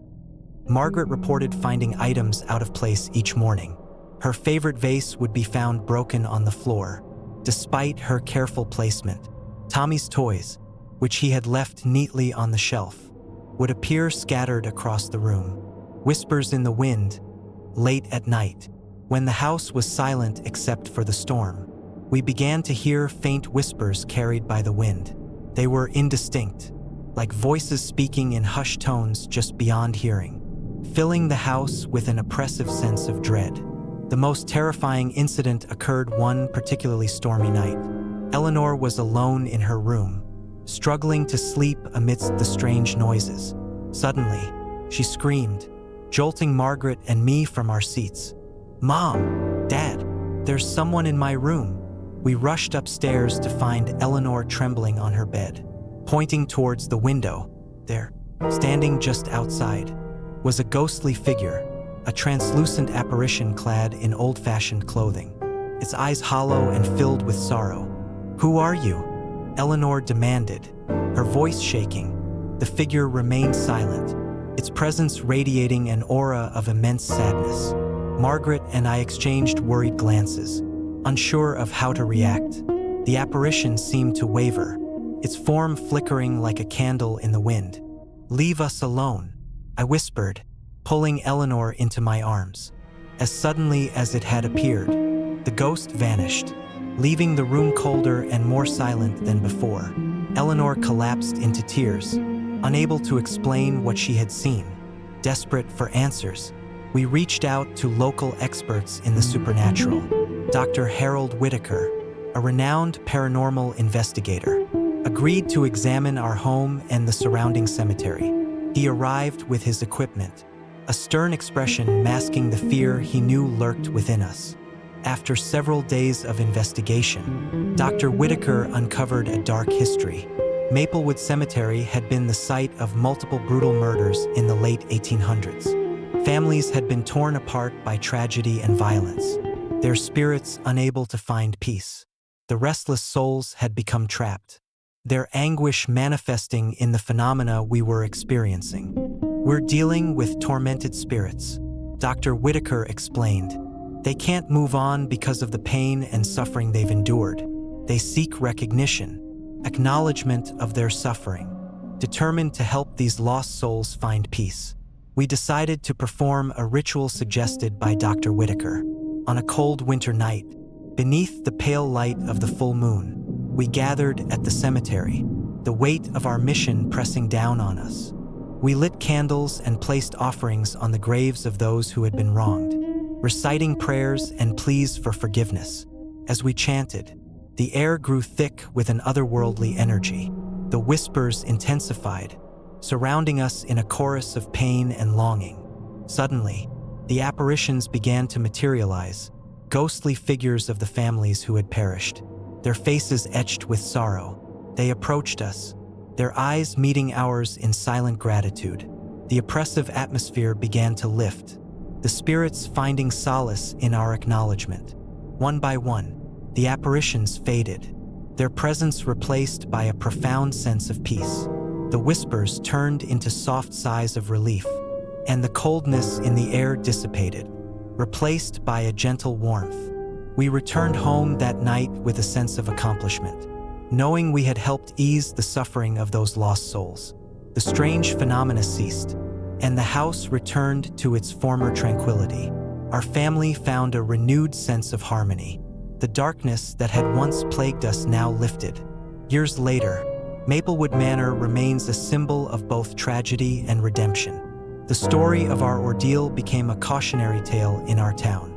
Margaret reported finding items out of place each morning. Her favorite vase would be found broken on the floor, despite her careful placement. Tommy's toys, which he had left neatly on the shelf, would appear scattered across the room. Whispers in the wind, late at night, when the house was silent except for the storm. We began to hear faint whispers carried by the wind. They were indistinct, like voices speaking in hushed tones just beyond hearing, filling the house with an oppressive sense of dread. The most terrifying incident occurred one particularly stormy night. Eleanor was alone in her room, struggling to sleep amidst the strange noises. Suddenly, she screamed, jolting Margaret and me from our seats. "Mom! Dad! There's someone in my room!" We rushed upstairs to find Eleanor trembling on her bed. Pointing towards the window, there, standing just outside, was a ghostly figure, a translucent apparition clad in old-fashioned clothing, its eyes hollow and filled with sorrow. "Who are you?" Eleanor demanded, her voice shaking. The figure remained silent, its presence radiating an aura of immense sadness. Margaret and I exchanged worried glances, unsure of how to react. The apparition seemed to waver, its form flickering like a candle in the wind. "Leave us alone," I whispered, pulling Eleanor into my arms. As suddenly as it had appeared, the ghost vanished, leaving the room colder and more silent than before. Eleanor collapsed into tears, unable to explain what she had seen. Desperate for answers, we reached out to local experts in the supernatural. Dr. Harold Whitaker, a renowned paranormal investigator, agreed to examine our home and the surrounding cemetery. He arrived with his equipment, a stern expression masking the fear he knew lurked within us. After several days of investigation, Dr. Whitaker uncovered a dark history. Maplewood Cemetery had been the site of multiple brutal murders in the late 1800s. Families had been torn apart by tragedy and violence, their spirits unable to find peace. The restless souls had become trapped, their anguish manifesting in the phenomena we were experiencing. "We're dealing with tormented spirits," Dr. Whitaker explained. "They can't move on because of the pain and suffering they've endured. They seek recognition, acknowledgement of their suffering. Determined to help these lost souls find peace, we decided to perform a ritual suggested by Dr. Whitaker. On a cold winter night, beneath the pale light of the full moon, we gathered at the cemetery, the weight of our mission pressing down on us. We lit candles and placed offerings on the graves of those who had been wronged, reciting prayers and pleas for forgiveness. As we chanted, the air grew thick with an otherworldly energy. The whispers intensified, surrounding us in a chorus of pain and longing. Suddenly, the apparitions began to materialize, ghostly figures of the families who had perished, their faces etched with sorrow. They approached us, their eyes meeting ours in silent gratitude. The oppressive atmosphere began to lift, the spirits finding solace in our acknowledgement. One by one, the apparitions faded, their presence replaced by a profound sense of peace. The whispers turned into soft sighs of relief, and the coldness in the air dissipated, replaced by a gentle warmth. We returned home that night with a sense of accomplishment, knowing we had helped ease the suffering of those lost souls. The strange phenomena ceased, and the house returned to its former tranquility. Our family found a renewed sense of harmony. The darkness that had once plagued us now lifted. Years later, Maplewood Manor remains a symbol of both tragedy and redemption. The story of our ordeal became a cautionary tale in our town,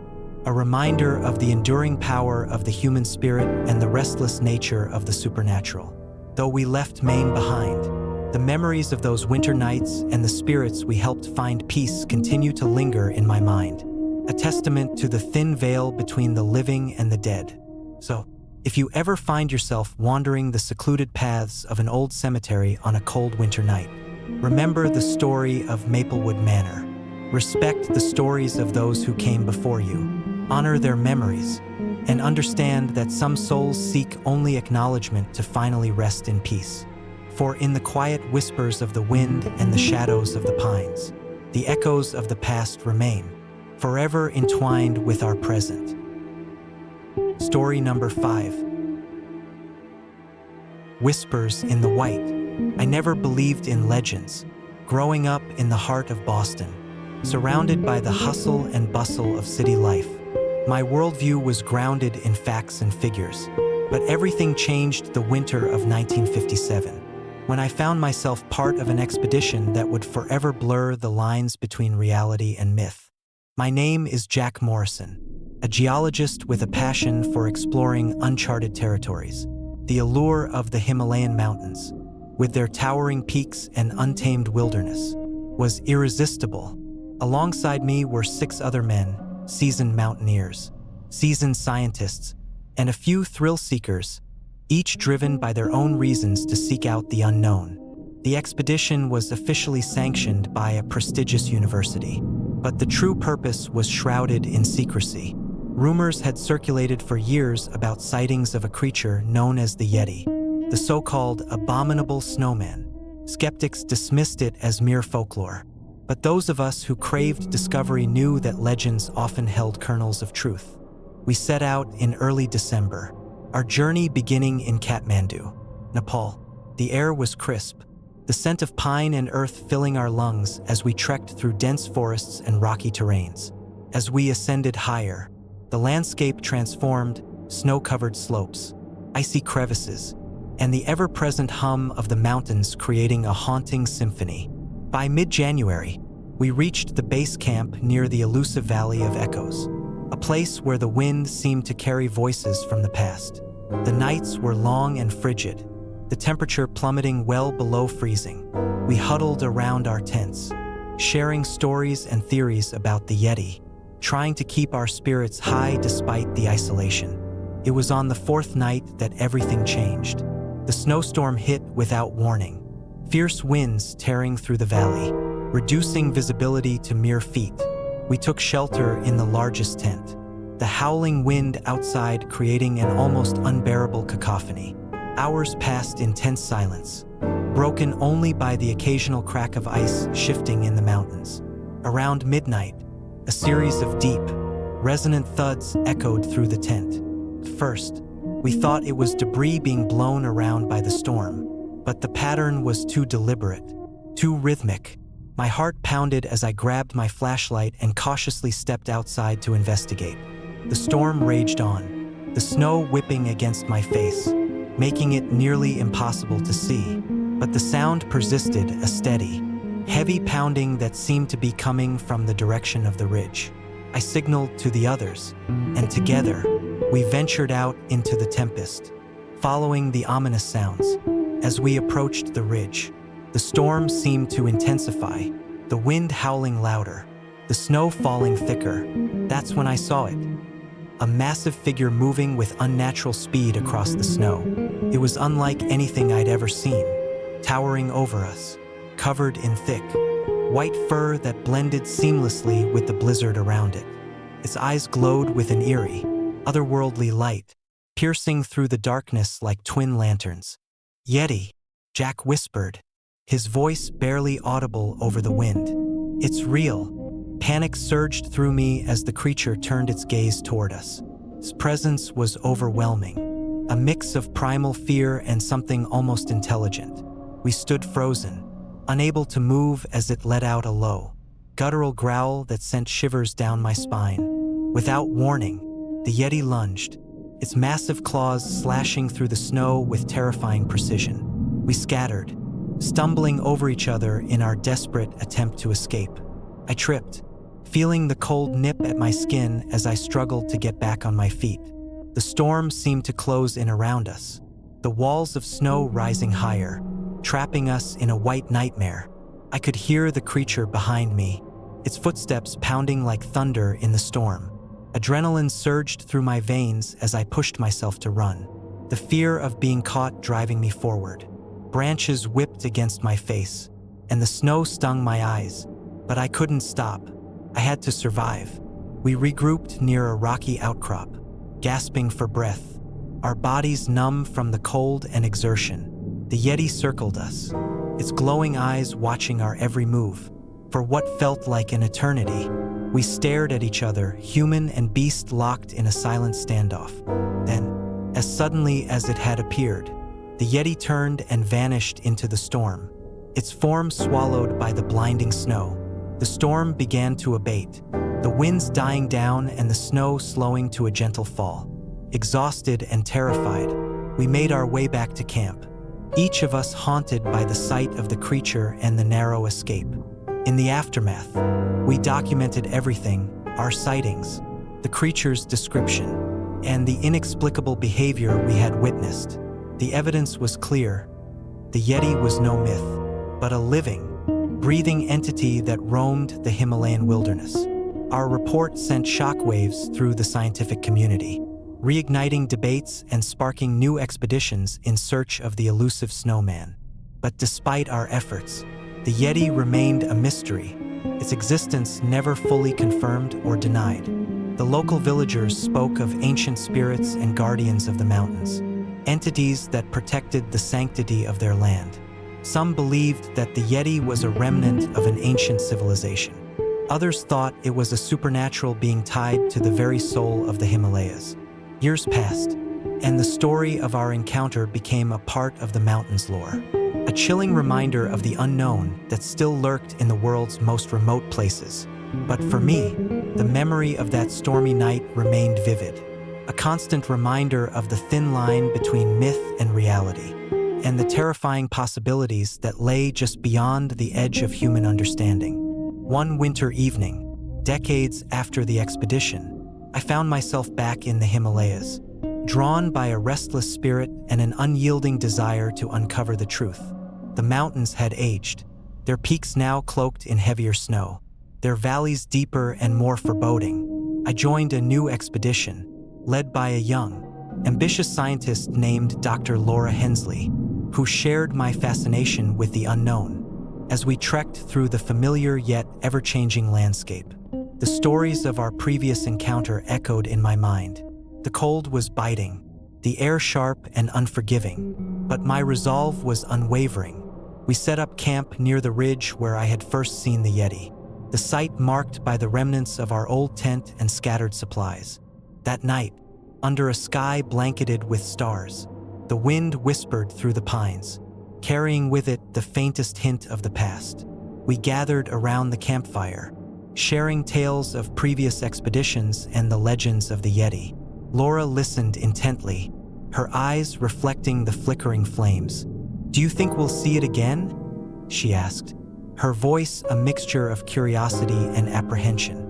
a reminder of the enduring power of the human spirit and the restless nature of the supernatural. Though we left Maine behind, the memories of those winter nights and the spirits we helped find peace continue to linger in my mind, a testament to the thin veil between the living and the dead. So, if you ever find yourself wandering the secluded paths of an old cemetery on a cold winter night, Remember the story of Maplewood Manor. Respect the stories of those who came before you. Honor their memories, and understand that some souls seek only acknowledgement to finally rest in peace. For in the quiet whispers of the wind and the shadows of the pines, the echoes of the past remain, forever entwined with our present. Story number 5. Whispers in the White. I never believed in legends. Growing up in the heart of Boston, surrounded by the hustle and bustle of city life, my worldview was grounded in facts and figures. But everything changed the winter of 1957, when I found myself part of an expedition that would forever blur the lines between reality and myth. My name is Jack Morrison, a geologist with a passion for exploring uncharted territories. The allure of the Himalayan mountains, with their towering peaks and untamed wilderness, was irresistible. Alongside me were 6 other men, seasoned mountaineers, seasoned scientists, and a few thrill seekers, each driven by their own reasons to seek out the unknown. The expedition was officially sanctioned by a prestigious university, but the true purpose was shrouded in secrecy. Rumors had circulated for years about sightings of a creature known as the Yeti, the so-called abominable snowman. Skeptics dismissed it as mere folklore, but those of us who craved discovery knew that legends often held kernels of truth. We set out in early December, our journey beginning in Kathmandu, Nepal. The air was crisp, the scent of pine and earth filling our lungs as we trekked through dense forests and rocky terrains. As we ascended higher, the landscape transformed, snow-covered slopes, icy crevices, and the ever-present hum of the mountains creating a haunting symphony. By mid-January, we reached the base camp near the elusive Valley of Echoes, a place where the wind seemed to carry voices from the past. The nights were long and frigid, the temperature plummeting well below freezing. We huddled around our tents, sharing stories and theories about the Yeti, trying to keep our spirits high despite the isolation. It was on the 4th night that everything changed. The snowstorm hit without warning, fierce winds tearing through the valley, reducing visibility to mere feet. We took shelter in the largest tent, the howling wind outside creating an almost unbearable cacophony. Hours passed in tense silence, broken only by the occasional crack of ice shifting in the mountains. Around midnight, a series of deep, resonant thuds echoed through the tent. At first, we thought it was debris being blown around by the storm, but the pattern was too deliberate, too rhythmic. My heart pounded as I grabbed my flashlight and cautiously stepped outside to investigate. The storm raged on, the snow whipping against my face, making it nearly impossible to see. But the sound persisted, a steady, heavy pounding that seemed to be coming from the direction of the ridge. I signaled to the others, and together, we ventured out into the tempest, following the ominous sounds. As we approached the ridge, the storm seemed to intensify, the wind howling louder, the snow falling thicker. That's when I saw it. A massive figure moving with unnatural speed across the snow. It was unlike anything I'd ever seen, towering over us, covered in thick, white fur that blended seamlessly with the blizzard around it. Its eyes glowed with an eerie, otherworldly light, piercing through the darkness like twin lanterns. "Yeti," Jack whispered, his voice barely audible over the wind. "It's real." Panic surged through me as the creature turned its gaze toward us. Its presence was overwhelming, a mix of primal fear and something almost intelligent. We stood frozen, unable to move as it let out a low, guttural growl that sent shivers down my spine. Without warning, the Yeti lunged, its massive claws slashing through the snow with terrifying precision. We scattered, stumbling over each other in our desperate attempt to escape. I tripped, feeling the cold nip at my skin as I struggled to get back on my feet. The storm seemed to close in around us, the walls of snow rising higher, trapping us in a white nightmare. I could hear the creature behind me, its footsteps pounding like thunder in the storm. Adrenaline surged through my veins as I pushed myself to run, the fear of being caught driving me forward. Branches whipped against my face, and the snow stung my eyes, but I couldn't stop. I had to survive. We regrouped near a rocky outcrop, gasping for breath, our bodies numb from the cold and exertion. The Yeti circled us, its glowing eyes watching our every move. For what felt like an eternity, we stared at each other, human and beast locked in a silent standoff. Then, as suddenly as it had appeared, the Yeti turned and vanished into the storm, its form swallowed by the blinding snow. The storm began to abate, the winds dying down and the snow slowing to a gentle fall. Exhausted and terrified, we made our way back to camp, each of us haunted by the sight of the creature and the narrow escape. In the aftermath, we documented everything: our sightings, the creature's description, and the inexplicable behavior we had witnessed. The evidence was clear. The Yeti was no myth, but a living, breathing entity that roamed the Himalayan wilderness. Our report sent shockwaves through the scientific community, reigniting debates and sparking new expeditions in search of the elusive snowman. But despite our efforts, the Yeti remained a mystery, its existence never fully confirmed or denied. The local villagers spoke of ancient spirits and guardians of the mountains, entities that protected the sanctity of their land. Some believed that the Yeti was a remnant of an ancient civilization. Others thought it was a supernatural being tied to the very soul of the Himalayas. Years passed, and the story of our encounter became a part of the mountain's lore, a chilling reminder of the unknown that still lurked in the world's most remote places. But for me, the memory of that stormy night remained vivid, a constant reminder of the thin line between myth and reality, and the terrifying possibilities that lay just beyond the edge of human understanding. One winter evening, decades after the expedition, I found myself back in the Himalayas, drawn by a restless spirit and an unyielding desire to uncover the truth. The mountains had aged, their peaks now cloaked in heavier snow, their valleys deeper and more foreboding. I joined a new expedition, led by a young, ambitious scientist named Dr. Laura Hensley, who shared my fascination with the unknown. As we trekked through the familiar yet ever-changing landscape, the stories of our previous encounter echoed in my mind. The cold was biting, the air sharp and unforgiving, but my resolve was unwavering. We set up camp near the ridge where I had first seen the Yeti, the site marked by the remnants of our old tent and scattered supplies. That night, under a sky blanketed with stars, the wind whispered through the pines, carrying with it the faintest hint of the past. We gathered around the campfire, sharing tales of previous expeditions and the legends of the Yeti. Laura listened intently, her eyes reflecting the flickering flames. "Do you think we'll see it again?" she asked, her voice a mixture of curiosity and apprehension.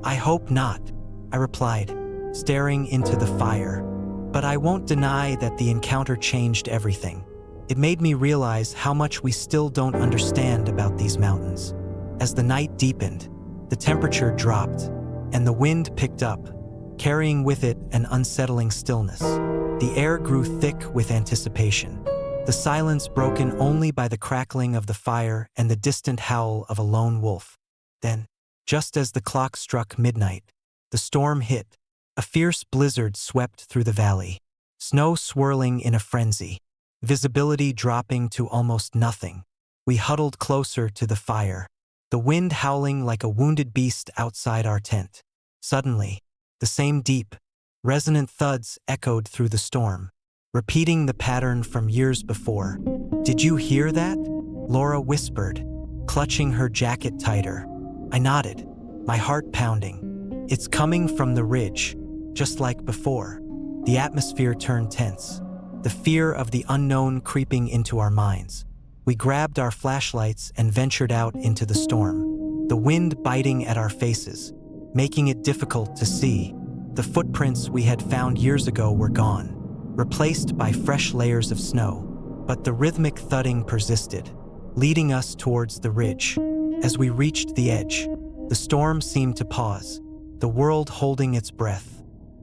"I hope not," I replied, staring into the fire. But I won't deny that the encounter changed everything. It made me realize how much we still don't understand about these mountains. As the night deepened, the temperature dropped, and the wind picked up, carrying with it an unsettling stillness. The air grew thick with anticipation, the silence broken only by the crackling of the fire and the distant howl of a lone wolf. Then, just as the clock struck midnight, the storm hit. A fierce blizzard swept through the valley, snow swirling in a frenzy, visibility dropping to almost nothing. We huddled closer to the fire, the wind howling like a wounded beast outside our tent. Suddenly, the same deep, resonant thuds echoed through the storm, repeating the pattern from years before. "Did you hear that?" Laura whispered, clutching her jacket tighter. I nodded, my heart pounding. "It's coming from the ridge, just like before." The atmosphere turned tense, the fear of the unknown creeping into our minds. We grabbed our flashlights and ventured out into the storm, the wind biting at our faces, making it difficult to see. The footprints we had found years ago were gone, replaced by fresh layers of snow, but the rhythmic thudding persisted, leading us towards the ridge. As we reached the edge, the storm seemed to pause, the world holding its breath.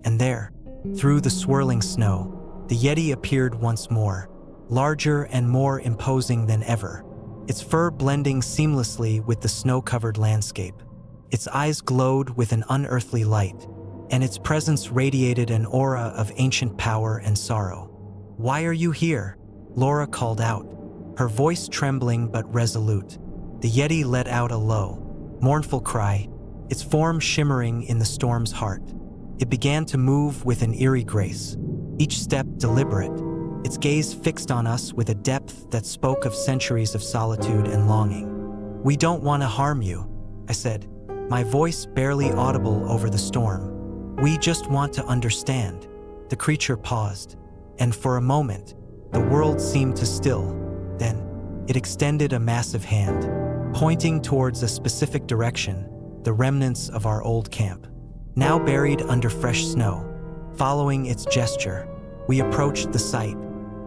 And there, through the swirling snow, the Yeti appeared once more, larger and more imposing than ever. its fur blending seamlessly with the snow-covered landscape. Its eyes glowed with an unearthly light, and its presence radiated an aura of ancient power and sorrow. "Why are you here?" Laura called out, her voice trembling but resolute. The Yeti let out a low, mournful cry, its form shimmering in the storm's heart. It began to move with an eerie grace, each step deliberate, its gaze fixed on us with a depth that spoke of centuries of solitude and longing. "We don't want to harm you," I said, my voice barely audible over the storm. "We just want to understand." The creature paused, and for a moment, the world seemed to still. Then, it extended a massive hand, pointing towards a specific direction, the remnants of our old camp, now buried under fresh snow. Following its gesture, we approached the site,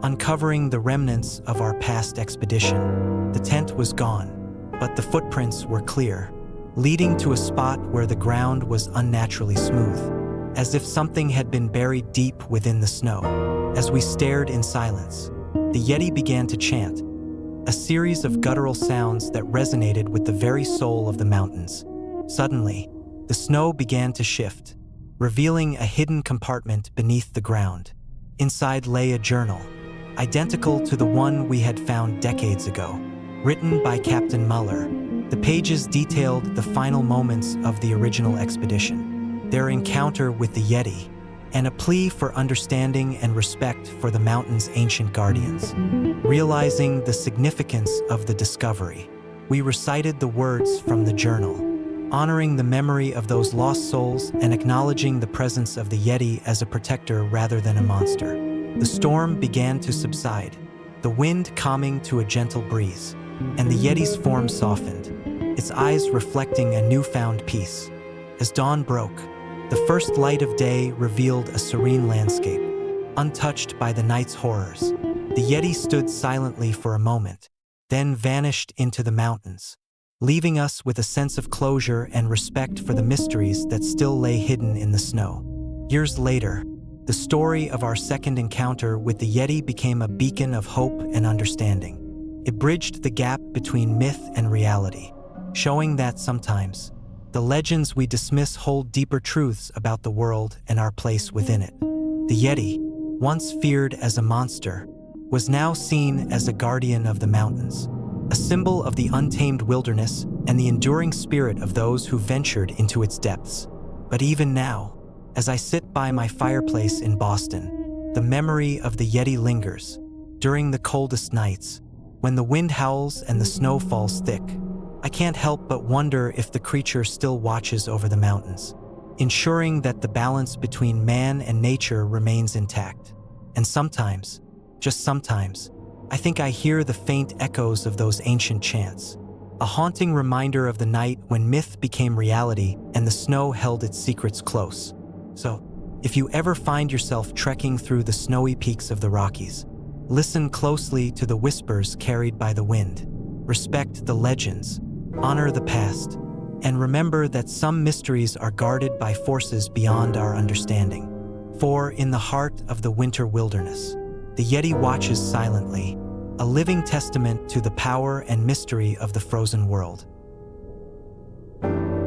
uncovering the remnants of our past expedition. The tent was gone, but the footprints were clear, leading to a spot where the ground was unnaturally smooth, as if something had been buried deep within the snow. As we stared in silence, the Yeti began to chant, a series of guttural sounds that resonated with the very soul of the mountains. Suddenly, the snow began to shift, revealing a hidden compartment beneath the ground. Inside lay a journal, identical to the one we had found decades ago, written by Captain Muller. The pages detailed the final moments of the original expedition, their encounter with the Yeti, and a plea for understanding and respect for the mountain's ancient guardians. Realizing the significance of the discovery, we recited the words from the journal, honoring the memory of those lost souls and acknowledging the presence of the Yeti as a protector rather than a monster. The storm began to subside, the wind calming to a gentle breeze, and the Yeti's form softened, its eyes reflecting a newfound peace. As dawn broke, the first light of day revealed a serene landscape, untouched by the night's horrors. The Yeti stood silently for a moment, then vanished into the mountains, leaving us with a sense of closure and respect for the mysteries that still lay hidden in the snow. Years later, the story of our second encounter with the Yeti became a beacon of hope and understanding. It bridged the gap between myth and reality, showing that sometimes, the legends we dismiss hold deeper truths about the world and our place within it. The Yeti, once feared as a monster, was now seen as a guardian of the mountains, a symbol of the untamed wilderness and the enduring spirit of those who ventured into its depths. But even now, as I sit by my fireplace in Boston, the memory of the Yeti lingers. During the coldest nights, when the wind howls and the snow falls thick, I can't help but wonder if the creature still watches over the mountains, ensuring that the balance between man and nature remains intact. And sometimes, just sometimes, I think I hear the faint echoes of those ancient chants, a haunting reminder of the night when myth became reality and the snow held its secrets close. So, if you ever find yourself trekking through the snowy peaks of the Rockies, listen closely to the whispers carried by the wind, respect the legends, honor the past, and remember that some mysteries are guarded by forces beyond our understanding. For in the heart of the winter wilderness, the Yeti watches silently, a living testament to the power and mystery of the frozen world.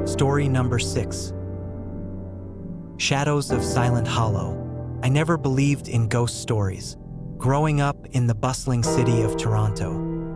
Story number 6. Shadows of Silent Hollow. I never believed in ghost stories. Growing up in the bustling city of Toronto,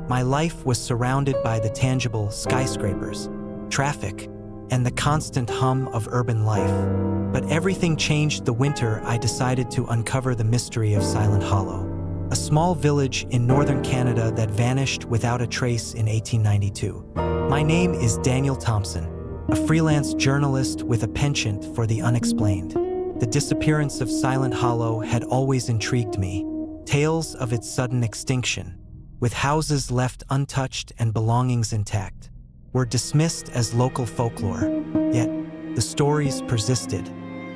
my life was surrounded by the tangible skyscrapers, traffic, and the constant hum of urban life. But everything changed the winter I decided to uncover the mystery of Silent Hollow, a small village in northern Canada that vanished without a trace in 1892. My name is Daniel Thompson, a freelance journalist with a penchant for the unexplained. The disappearance of Silent Hollow had always intrigued me. Tales of its sudden extinction, with houses left untouched and belongings intact, were dismissed as local folklore. Yet, the stories persisted,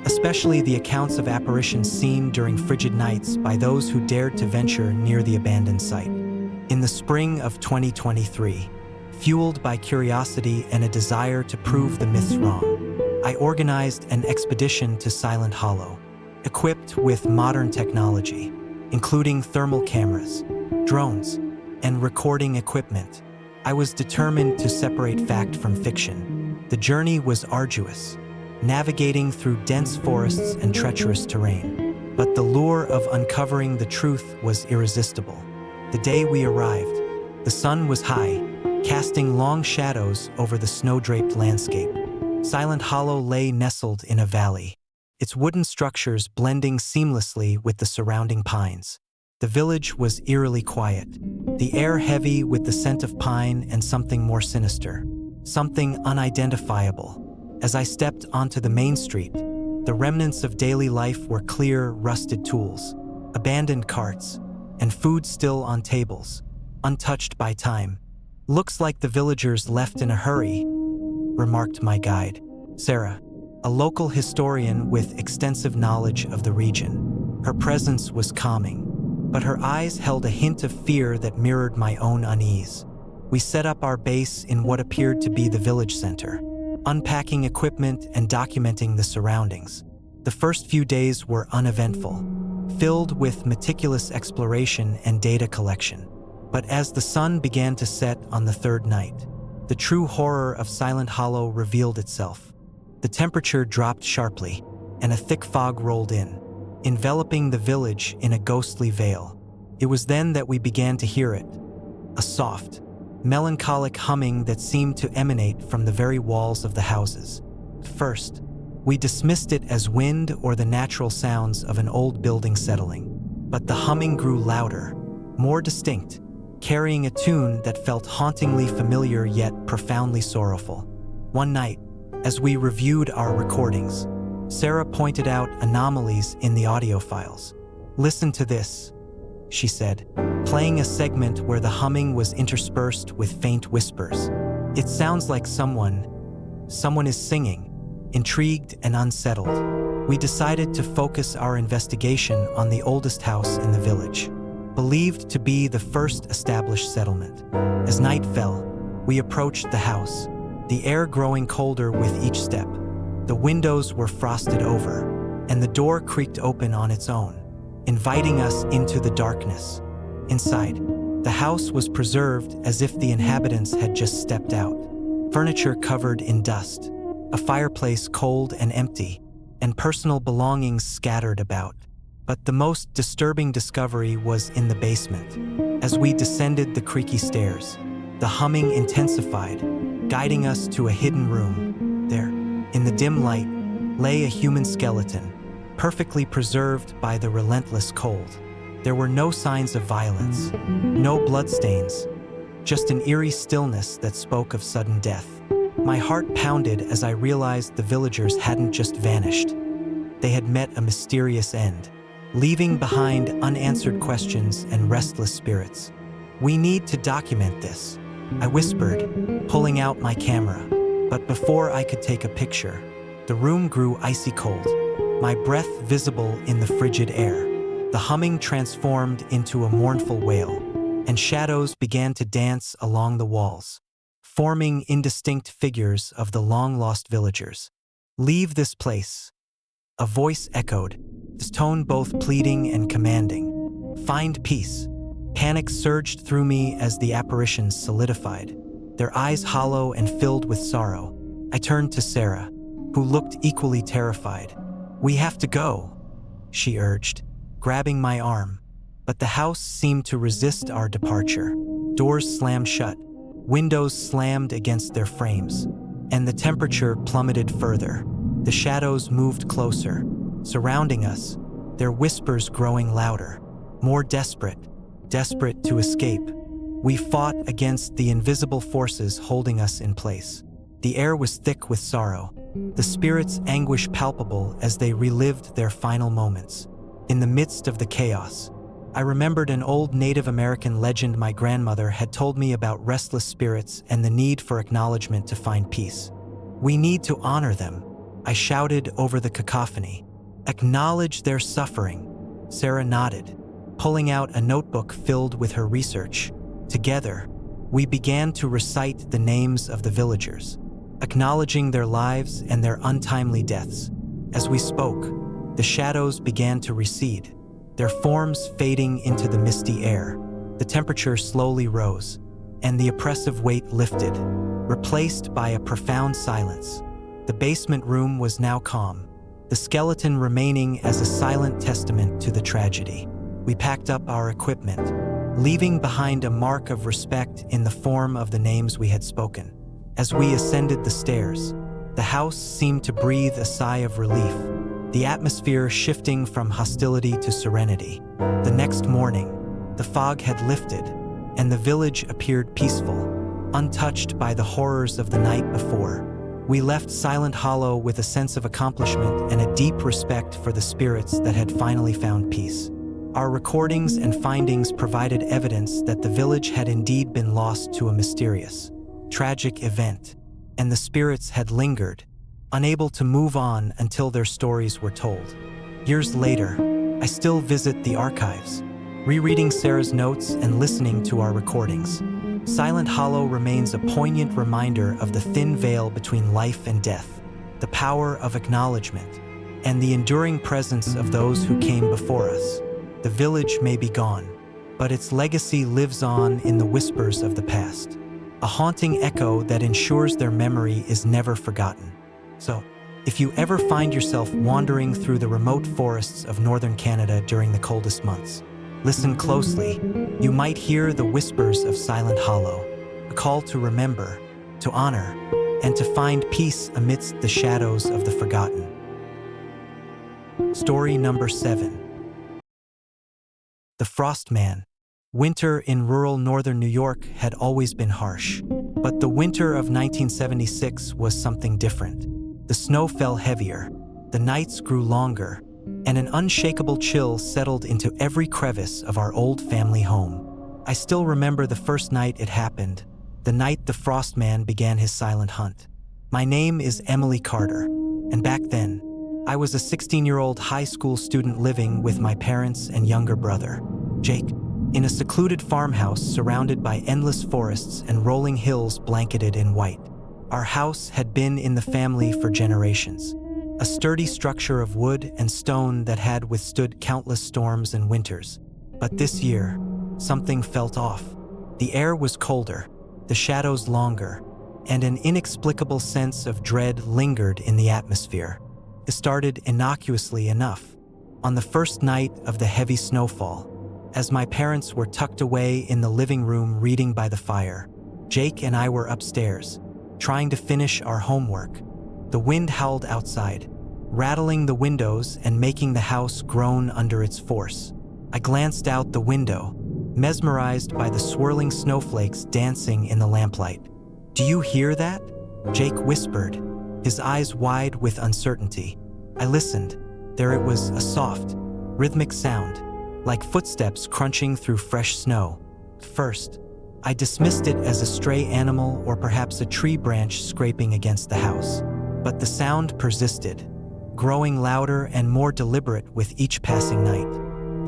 especially the accounts of apparitions seen during frigid nights by those who dared to venture near the abandoned site. In the spring of 2023, fueled by curiosity and a desire to prove the myths wrong, I organized an expedition to Silent Hollow, equipped with modern technology, including thermal cameras, drones, and recording equipment. I was determined to separate fact from fiction. The journey was arduous, navigating through dense forests and treacherous terrain. But the lure of uncovering the truth was irresistible. The day we arrived, the sun was high, casting long shadows over the snow-draped landscape. Silent Hollow lay nestled in a valley, its wooden structures blending seamlessly with the surrounding pines. The village was eerily quiet, the air heavy with the scent of pine and something more sinister, something unidentifiable. As I stepped onto the main street, the remnants of daily life were clear, rusted tools, abandoned carts, and food still on tables, untouched by time. "Looks like the villagers left in a hurry," remarked my guide, Sarah, a local historian with extensive knowledge of the region. Her presence was calming, but her eyes held a hint of fear that mirrored my own unease. We set up our base in what appeared to be the village center, unpacking equipment and documenting the surroundings. The first few days were uneventful, filled with meticulous exploration and data collection. But as the sun began to set on the third night, the true horror of Silent Hollow revealed itself. The temperature dropped sharply, and a thick fog rolled in, enveloping the village in a ghostly veil. It was then that we began to hear it, a soft, melancholic humming that seemed to emanate from the very walls of the houses. First, we dismissed it as wind or the natural sounds of an old building settling. But the humming grew louder, more distinct, carrying a tune that felt hauntingly familiar yet profoundly sorrowful. One night, as we reviewed our recordings, Sarah pointed out anomalies in the audio files. "Listen to this," she said, playing a segment where the humming was interspersed with faint whispers. "It sounds like someone is singing." Intrigued and unsettled, we decided to focus our investigation on the oldest house in the village, believed to be the first established settlement. As night fell, we approached the house, the air growing colder with each step. The windows were frosted over, and the door creaked open on its own, inviting us into the darkness. Inside, the house was preserved as if the inhabitants had just stepped out. Furniture covered in dust, a fireplace cold and empty, and personal belongings scattered about. But the most disturbing discovery was in the basement. As we descended the creaky stairs, the humming intensified, guiding us to a hidden room. There, in the dim light, lay a human skeleton, perfectly preserved by the relentless cold. There were no signs of violence, no bloodstains, just an eerie stillness that spoke of sudden death. My heart pounded as I realized the villagers hadn't just vanished. They had met a mysterious end, leaving behind unanswered questions and restless spirits. "We need to document this," I whispered, pulling out my camera. But before I could take a picture, the room grew icy cold, my breath visible in the frigid air. The humming transformed into a mournful wail, and shadows began to dance along the walls, forming indistinct figures of the long-lost villagers. "Leave this place," a voice echoed, its tone both pleading and commanding. "Find peace." Panic surged through me as the apparitions solidified, their eyes hollow and filled with sorrow. I turned to Sarah, who looked equally terrified. "We have to go," she urged, grabbing my arm. But the house seemed to resist our departure. Doors slammed shut, windows slammed against their frames, and the temperature plummeted further. The shadows moved closer, surrounding us, their whispers growing louder, more desperate to escape. We fought against the invisible forces holding us in place. The air was thick with sorrow, the spirits' anguish palpable as they relived their final moments. In the midst of the chaos, I remembered an old Native American legend my grandmother had told me about restless spirits and the need for acknowledgement to find peace. "We need to honor them," I shouted over the cacophony. "Acknowledge their suffering." Sarah nodded, pulling out a notebook filled with her research. Together, we began to recite the names of the villagers, acknowledging their lives and their untimely deaths. As we spoke, the shadows began to recede, their forms fading into the misty air. The temperature slowly rose, and the oppressive weight lifted, replaced by a profound silence. The basement room was now calm, the skeleton remaining as a silent testament to the tragedy. We packed up our equipment, leaving behind a mark of respect in the form of the names we had spoken. As we ascended the stairs, the house seemed to breathe a sigh of relief, the atmosphere shifting from hostility to serenity. The next morning, the fog had lifted, and the village appeared peaceful, untouched by the horrors of the night before. We left Silent Hollow with a sense of accomplishment and a deep respect for the spirits that had finally found peace. Our recordings and findings provided evidence that the village had indeed been lost to a mysterious, tragic event, and the spirits had lingered, unable to move on until their stories were told. Years later, I still visit the archives, rereading Sarah's notes and listening to our recordings. Silent Hollow remains a poignant reminder of the thin veil between life and death, the power of acknowledgement, and the enduring presence of those who came before us. The village may be gone, but its legacy lives on in the whispers of the past, a haunting echo that ensures their memory is never forgotten. So, if you ever find yourself wandering through the remote forests of northern Canada during the coldest months, listen closely. You might hear the whispers of Silent Hollow, a call to remember, to honor, and to find peace amidst the shadows of the forgotten. Story number 7. The Frostman. Winter in rural northern New York had always been harsh, but the winter of 1976 was something different. The snow fell heavier, the nights grew longer, and an unshakable chill settled into every crevice of our old family home. I still remember the first night it happened, the night the Frostman began his silent hunt. My name is Emily Carter, and back then, I was a 16-year-old high school student living with my parents and younger brother, Jake, in a secluded farmhouse surrounded by endless forests and rolling hills blanketed in white. Our house had been in the family for generations, a sturdy structure of wood and stone that had withstood countless storms and winters. But this year, something felt off. The air was colder, the shadows longer, and an inexplicable sense of dread lingered in the atmosphere. It started innocuously enough. On the first night of the heavy snowfall, as my parents were tucked away in the living room reading by the fire, Jake and I were upstairs, trying to finish our homework. The wind howled outside, rattling the windows and making the house groan under its force. I glanced out the window, mesmerized by the swirling snowflakes dancing in the lamplight. "Do you hear that?" Jake whispered, his eyes wide with uncertainty. I listened. There it was, a soft, rhythmic sound, like footsteps crunching through fresh snow. At first, I dismissed it as a stray animal or perhaps a tree branch scraping against the house. But the sound persisted, growing louder and more deliberate with each passing night.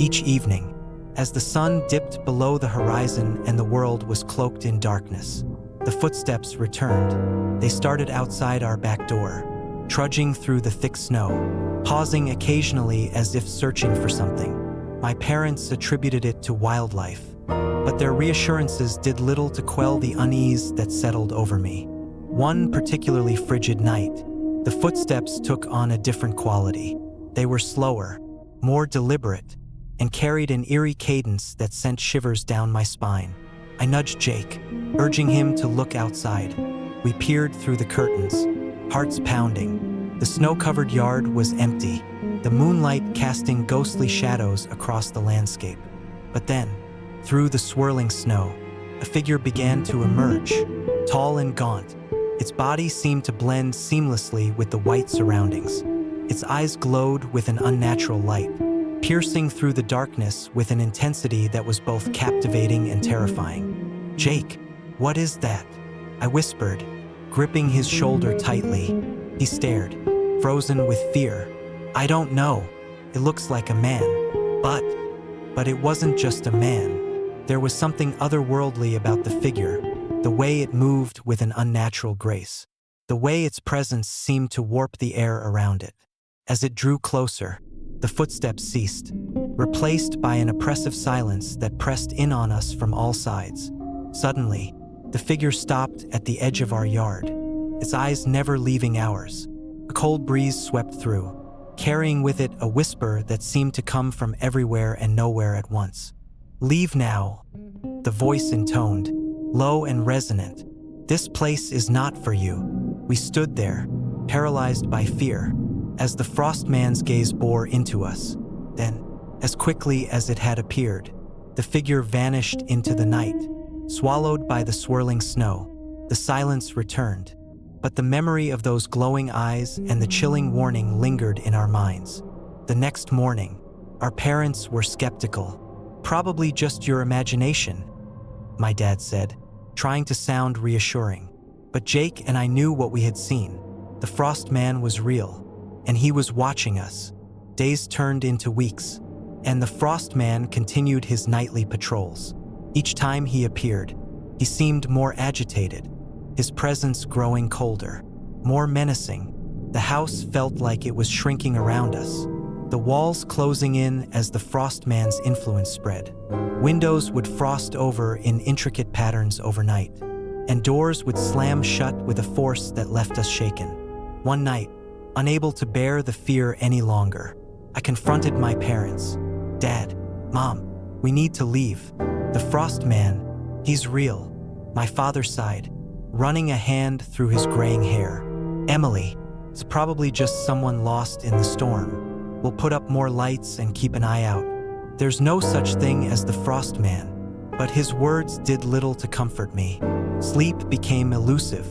Each evening, as the sun dipped below the horizon and the world was cloaked in darkness, the footsteps returned. They started outside our back door, trudging through the thick snow, pausing occasionally as if searching for something. My parents attributed it to wildlife, but their reassurances did little to quell the unease that settled over me. One particularly frigid night, the footsteps took on a different quality. They were slower, more deliberate, and carried an eerie cadence that sent shivers down my spine. I nudged Jake, urging him to look outside. We peered through the curtains, hearts pounding. The snow-covered yard was empty, the moonlight casting ghostly shadows across the landscape. But then, through the swirling snow, a figure began to emerge, tall and gaunt. Its body seemed to blend seamlessly with the white surroundings. Its eyes glowed with an unnatural light, piercing through the darkness with an intensity that was both captivating and terrifying. "Jake, what is that?" I whispered, gripping his shoulder tightly. He stared, frozen with fear. "I don't know. It looks like a man." But it wasn't just a man. There was something otherworldly about the figure, the way it moved with an unnatural grace, the way its presence seemed to warp the air around it. As it drew closer, the footsteps ceased, replaced by an oppressive silence that pressed in on us from all sides. Suddenly, The figure stopped at the edge of our yard, its eyes never leaving ours. A cold breeze swept through, carrying with it a whisper that seemed to come from everywhere and nowhere at once. "Leave now," the voice intoned, low and resonant. "This place is not for you." We stood there, paralyzed by fear, as the frost man's gaze bore into us. Then, as quickly as it had appeared, the figure vanished into the night, swallowed by the swirling snow. The silence returned, but the memory of those glowing eyes and the chilling warning lingered in our minds. The next morning, our parents were skeptical. "Probably just your imagination," my dad said, trying to sound reassuring. But Jake and I knew what we had seen. The frost man was real, and he was watching us. Days turned into weeks, and the frost man continued his nightly patrols. Each time he appeared, he seemed more agitated, his presence growing colder, more menacing. The house felt like it was shrinking around us, the walls closing in as the frost man's influence spread. Windows would frost over in intricate patterns overnight, and doors would slam shut with a force that left us shaken. One night, unable to bear the fear any longer, I confronted my parents. "Dad, Mom, we need to leave. The frost man, he's real." My father sighed, running a hand through his graying hair. "Emily, it's probably just someone lost in the storm. We'll put up more lights and keep an eye out. There's no such thing as the frost man." But his words did little to comfort me. Sleep became elusive,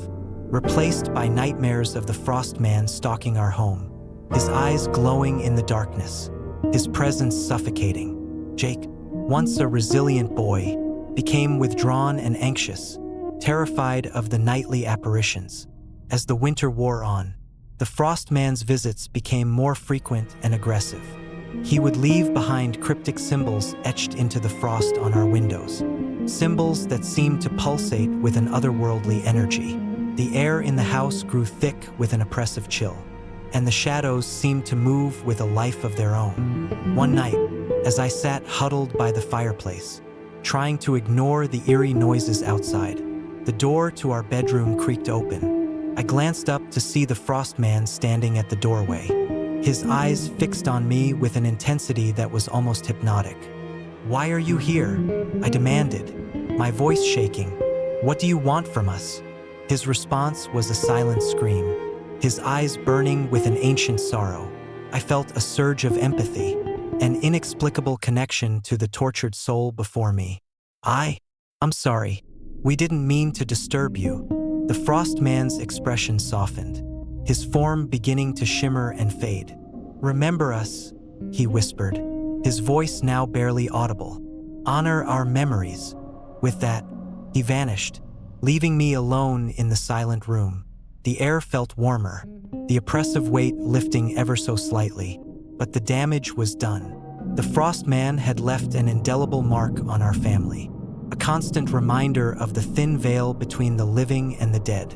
replaced by nightmares of the frost man stalking our home, his eyes glowing in the darkness, his presence suffocating. Jake, once a resilient boy, became withdrawn and anxious, terrified of the nightly apparitions. As the winter wore on, the frost man's visits became more frequent and aggressive. He would leave behind cryptic symbols etched into the frost on our windows, symbols that seemed to pulsate with an otherworldly energy. The air in the house grew thick with an oppressive chill, and the shadows seemed to move with a life of their own. One night, as I sat huddled by the fireplace, trying to ignore the eerie noises outside, the door to our bedroom creaked open. I glanced up to see the frost man standing at the doorway, his eyes fixed on me with an intensity that was almost hypnotic. "Why are you here?" I demanded, my voice shaking. "What do you want from us?" His response was a silent scream, his eyes burning with an ancient sorrow. I felt a surge of empathy, an inexplicable connection to the tortured soul before me. I'm sorry. We didn't mean to disturb you." The frost man's expression softened, his form beginning to shimmer and fade. "Remember us," he whispered, his voice now barely audible. "Honor our memories." With that, he vanished, leaving me alone in the silent room. The air felt warmer, the oppressive weight lifting ever so slightly, but the damage was done. The frost man had left an indelible mark on our family, a constant reminder of the thin veil between the living and the dead.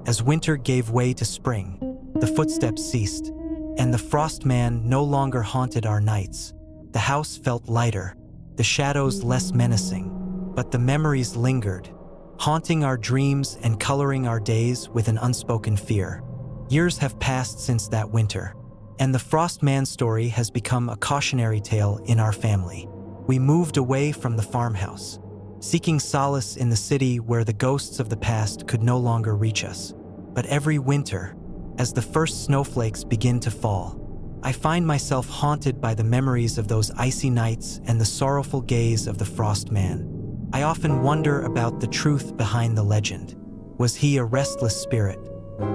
As winter gave way to spring, the footsteps ceased, and the frost man no longer haunted our nights. The house felt lighter, the shadows less menacing, but the memories lingered, haunting our dreams and coloring our days with an unspoken fear. Years have passed since that winter, and the frost man story has become a cautionary tale in our family. We moved away from the farmhouse, seeking solace in the city where the ghosts of the past could no longer reach us. But every winter, as the first snowflakes begin to fall, I find myself haunted by the memories of those icy nights and the sorrowful gaze of the frost man. I often wonder about the truth behind the legend. Was he a restless spirit,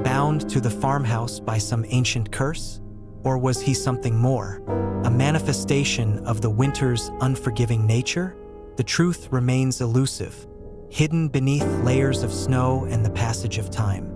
bound to the farmhouse by some ancient curse? Or was he something more, a manifestation of the winter's unforgiving nature? The truth remains elusive, hidden beneath layers of snow and the passage of time.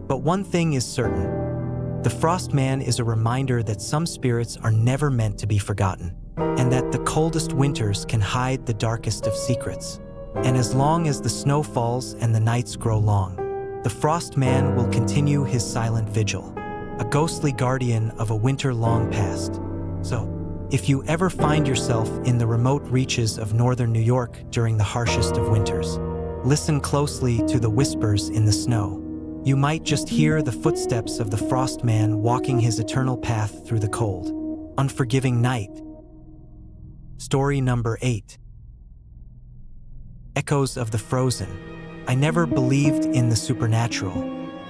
But one thing is certain: the frost man is a reminder that some spirits are never meant to be forgotten, and that the coldest winters can hide the darkest of secrets. And as long as the snow falls and the nights grow long, the frost man will continue his silent vigil, a ghostly guardian of a winter long past. So, if you ever find yourself in the remote reaches of northern New York during the harshest of winters, Listen closely to the whispers in the snow. You might just hear the footsteps of the frost man walking his eternal path through the cold, unforgiving night. Story number 8. Echoes of the Frozen. I never believed in the supernatural.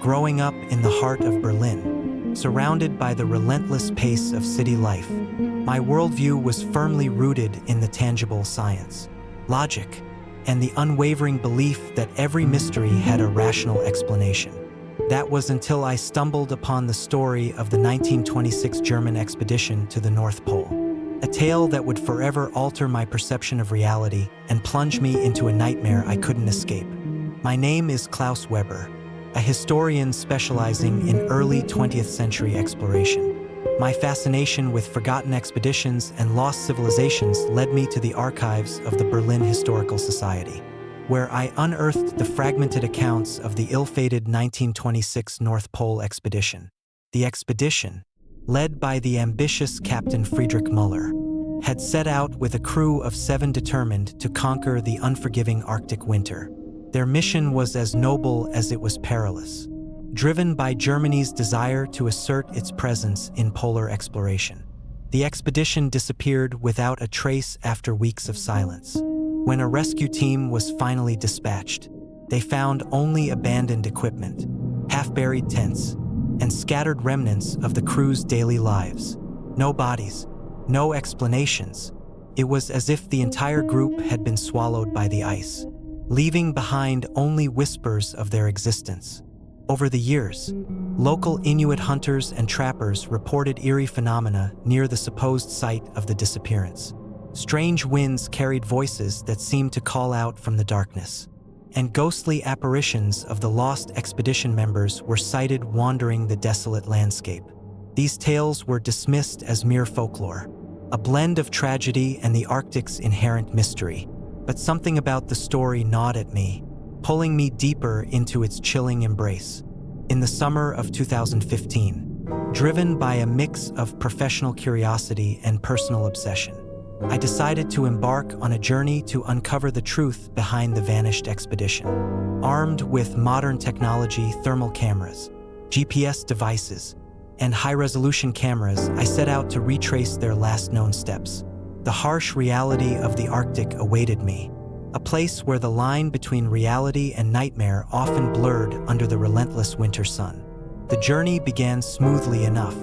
Growing up in the heart of Berlin, surrounded by the relentless pace of city life, my worldview was firmly rooted in the tangible science, logic, and the unwavering belief that every mystery had a rational explanation. That was until I stumbled upon the story of the 1926 German expedition to the North Pole, a tale that would forever alter my perception of reality and plunge me into a nightmare I couldn't escape. My name is Klaus Weber, a historian specializing in early 20th century exploration. My fascination with forgotten expeditions and lost civilizations led me to the archives of the Berlin Historical Society, where I unearthed the fragmented accounts of the ill-fated 1926 North Pole expedition. The expedition, led by the ambitious Captain Friedrich Müller, had set out with a crew of 7 determined to conquer the unforgiving Arctic winter. Their mission was as noble as it was perilous, driven by Germany's desire to assert its presence in polar exploration. The expedition disappeared without a trace after weeks of silence. When a rescue team was finally dispatched, they found only abandoned equipment, half-buried tents, and scattered remnants of the crew's daily lives. No bodies, no explanations. It was as if the entire group had been swallowed by the ice, leaving behind only whispers of their existence. Over the years, local Inuit hunters and trappers reported eerie phenomena near the supposed site of the disappearance. Strange winds carried voices that seemed to call out from the darkness, and ghostly apparitions of the lost expedition members were sighted wandering the desolate landscape. These tales were dismissed as mere folklore, a blend of tragedy and the Arctic's inherent mystery. But something about the story gnawed at me, pulling me deeper into its chilling embrace. In the summer of 2015, driven by a mix of professional curiosity and personal obsession, I decided to embark on a journey to uncover the truth behind the vanished expedition. Armed with modern technology, thermal cameras, GPS devices, and high-resolution cameras, I set out to retrace their last known steps. The harsh reality of the Arctic awaited me, a place where the line between reality and nightmare often blurred under the relentless winter sun. The journey began smoothly enough.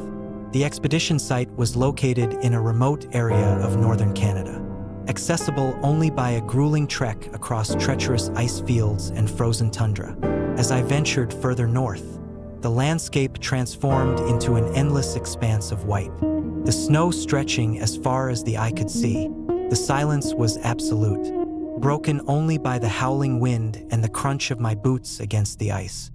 The expedition site was located in a remote area of northern Canada, accessible only by a grueling trek across treacherous ice fields and frozen tundra. As I ventured further north, the landscape transformed into an endless expanse of white, the snow stretching as far as the eye could see. The silence was absolute, broken only by the howling wind and the crunch of my boots against the ice.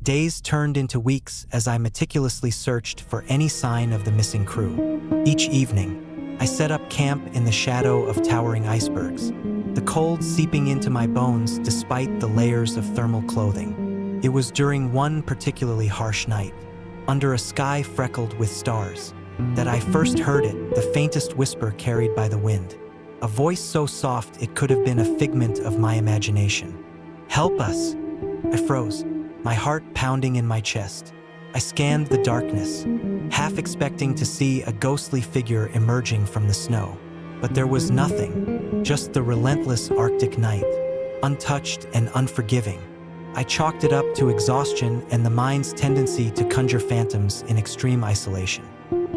Days turned into weeks as I meticulously searched for any sign of the missing crew. Each evening, I set up camp in the shadow of towering icebergs, the cold seeping into my bones despite the layers of thermal clothing. It was during one particularly harsh night, under a sky freckled with stars, that I first heard it, the faintest whisper carried by the wind. A voice so soft it could have been a figment of my imagination. "Help us!" I froze, my heart pounding in my chest. I scanned the darkness, half expecting to see a ghostly figure emerging from the snow. But there was nothing, just the relentless Arctic night, untouched and unforgiving. I chalked it up to exhaustion and the mind's tendency to conjure phantoms in extreme isolation.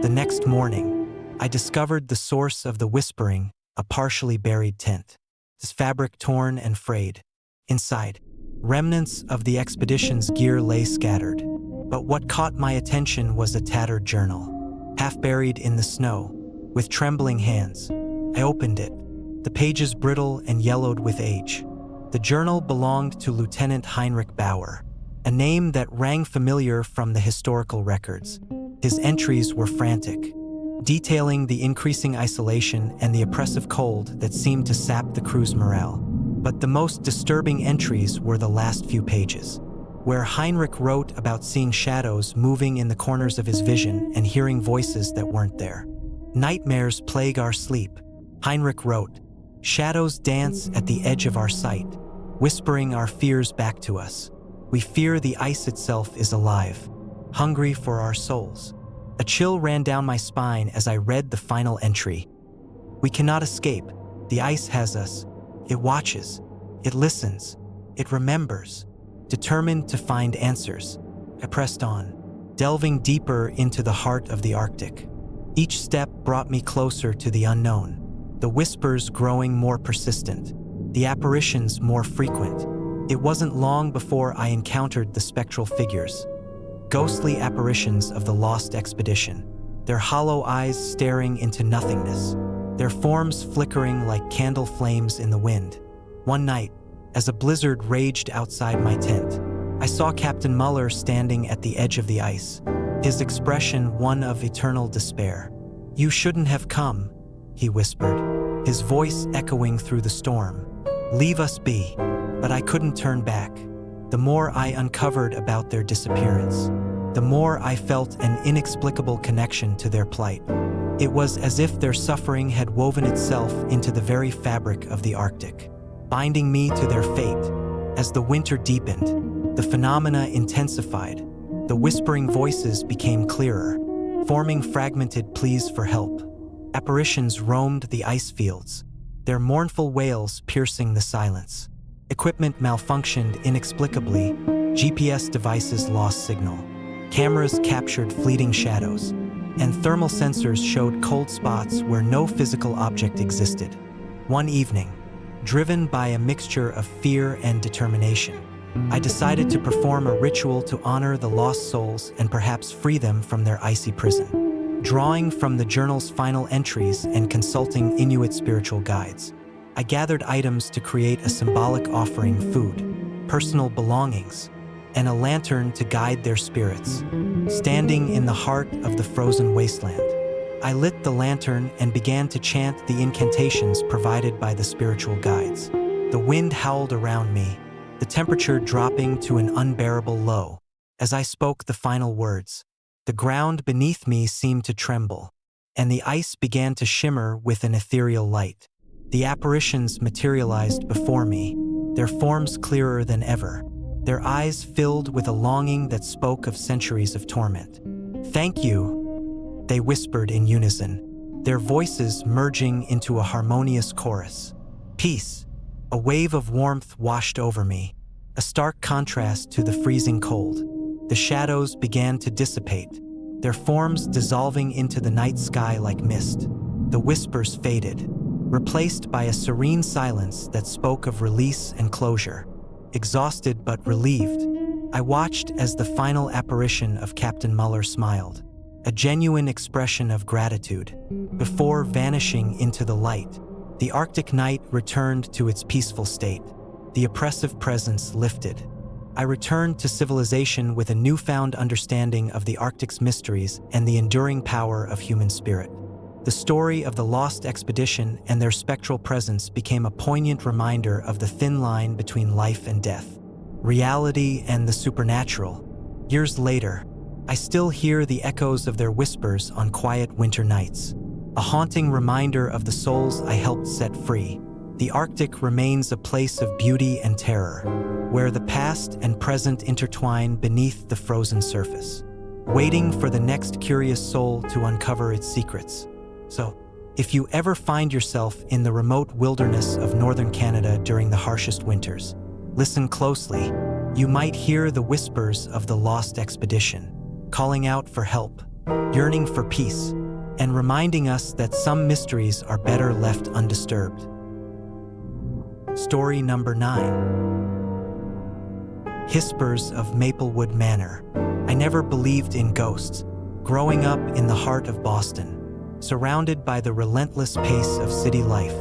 The next morning, I discovered the source of the whispering, a partially buried tent, its fabric torn and frayed. Inside, remnants of the expedition's gear lay scattered. But what caught my attention was a tattered journal, half buried in the snow. With trembling hands, I opened it, the pages brittle and yellowed with age. The journal belonged to Lieutenant Heinrich Bauer, a name that rang familiar from the historical records. His entries were frantic, detailing the increasing isolation and the oppressive cold that seemed to sap the crew's morale. But the most disturbing entries were the last few pages, where Heinrich wrote about seeing shadows moving in the corners of his vision and hearing voices that weren't there. "Nightmares plague our sleep," Heinrich wrote. "Shadows dance at the edge of our sight. whispering our fears back to us. We fear the ice itself is alive, hungry for our souls. A chill ran down my spine as I read the final entry. We cannot escape. The ice has us. It watches. It listens. It remembers. Determined to find answers, I pressed on, delving deeper into the heart of the Arctic. Each step brought me closer to the unknown, the whispers growing more persistent, the apparitions more frequent. It wasn't long before I encountered the spectral figures, ghostly apparitions of the lost expedition, their hollow eyes staring into nothingness, their forms flickering like candle flames in the wind. One night, as a blizzard raged outside my tent, I saw Captain Muller standing at the edge of the ice, his expression one of eternal despair. "You shouldn't have come," he whispered, his voice echoing through the storm. "Leave us be." But I couldn't turn back. The more I uncovered about their disappearance, the more I felt an inexplicable connection to their plight. It was as if their suffering had woven itself into the very fabric of the Arctic, binding me to their fate. As the winter deepened, the phenomena intensified. The whispering voices became clearer, forming fragmented pleas for help. Apparitions roamed the ice fields, their mournful wails piercing the silence. Equipment malfunctioned inexplicably, GPS devices lost signal. Cameras captured fleeting shadows, and thermal sensors showed cold spots where no physical object existed. One evening, driven by a mixture of fear and determination, I decided to perform a ritual to honor the lost souls and perhaps free them from their icy prison. Drawing from the journal's final entries and consulting Inuit spiritual guides, I gathered items to create a symbolic offering: food, personal belongings, and a lantern to guide their spirits. Standing in the heart of the frozen wasteland, I lit the lantern and began to chant the incantations provided by the spiritual guides. The wind howled around me, the temperature dropping to an unbearable low. As I spoke the final words, the ground beneath me seemed to tremble, and the ice began to shimmer with an ethereal light. The apparitions materialized before me, their forms clearer than ever, their eyes filled with a longing that spoke of centuries of torment. "Thank you," they whispered in unison, their voices merging into a harmonious chorus. "Peace." A wave of warmth washed over me, a stark contrast to the freezing cold. The shadows began to dissipate, their forms dissolving into the night sky like mist. The whispers faded, replaced by a serene silence that spoke of release and closure. Exhausted but relieved, I watched as the final apparition of Captain Muller smiled, a genuine expression of gratitude. Before vanishing into the light, the Arctic night returned to its peaceful state. The oppressive presence lifted. I returned to civilization with a newfound understanding of the Arctic's mysteries and the enduring power of human spirit. The story of the lost expedition and their spectral presence became a poignant reminder of the thin line between life and death, reality and the supernatural. Years later, I still hear the echoes of their whispers on quiet winter nights, a haunting reminder of the souls I helped set free. The Arctic remains a place of beauty and terror, where the past and present intertwine beneath the frozen surface, waiting for the next curious soul to uncover its secrets. So, if you ever find yourself in the remote wilderness of northern Canada during the harshest winters, listen closely. You might hear the whispers of the lost expedition, calling out for help, yearning for peace, and reminding us that some mysteries are better left undisturbed. Story number 9. Whispers of Maplewood Manor. I never believed in ghosts. Growing up in the heart of Boston, surrounded by the relentless pace of city life,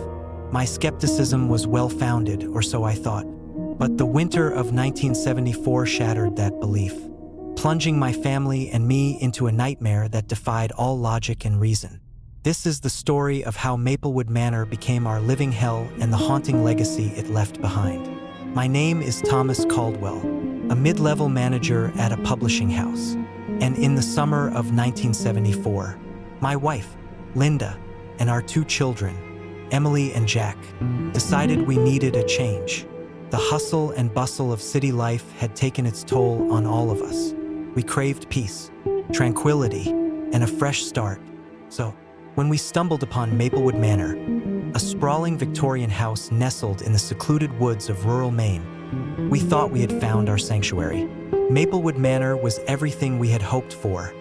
my skepticism was well-founded, or so I thought. But the winter of 1974 shattered that belief, plunging my family and me into a nightmare that defied all logic and reason. This is the story of how Maplewood Manor became our living hell and the haunting legacy it left behind. My name is Thomas Caldwell, a mid-level manager at a publishing house. And in the summer of 1974, my wife, Linda, and our 2 children, Emily and Jack, decided we needed a change. The hustle and bustle of city life had taken its toll on all of us. We craved peace, tranquility, and a fresh start. So, when we stumbled upon Maplewood Manor, a sprawling Victorian house nestled in the secluded woods of rural Maine, we thought we had found our sanctuary. Maplewood Manor was everything we had hoped for.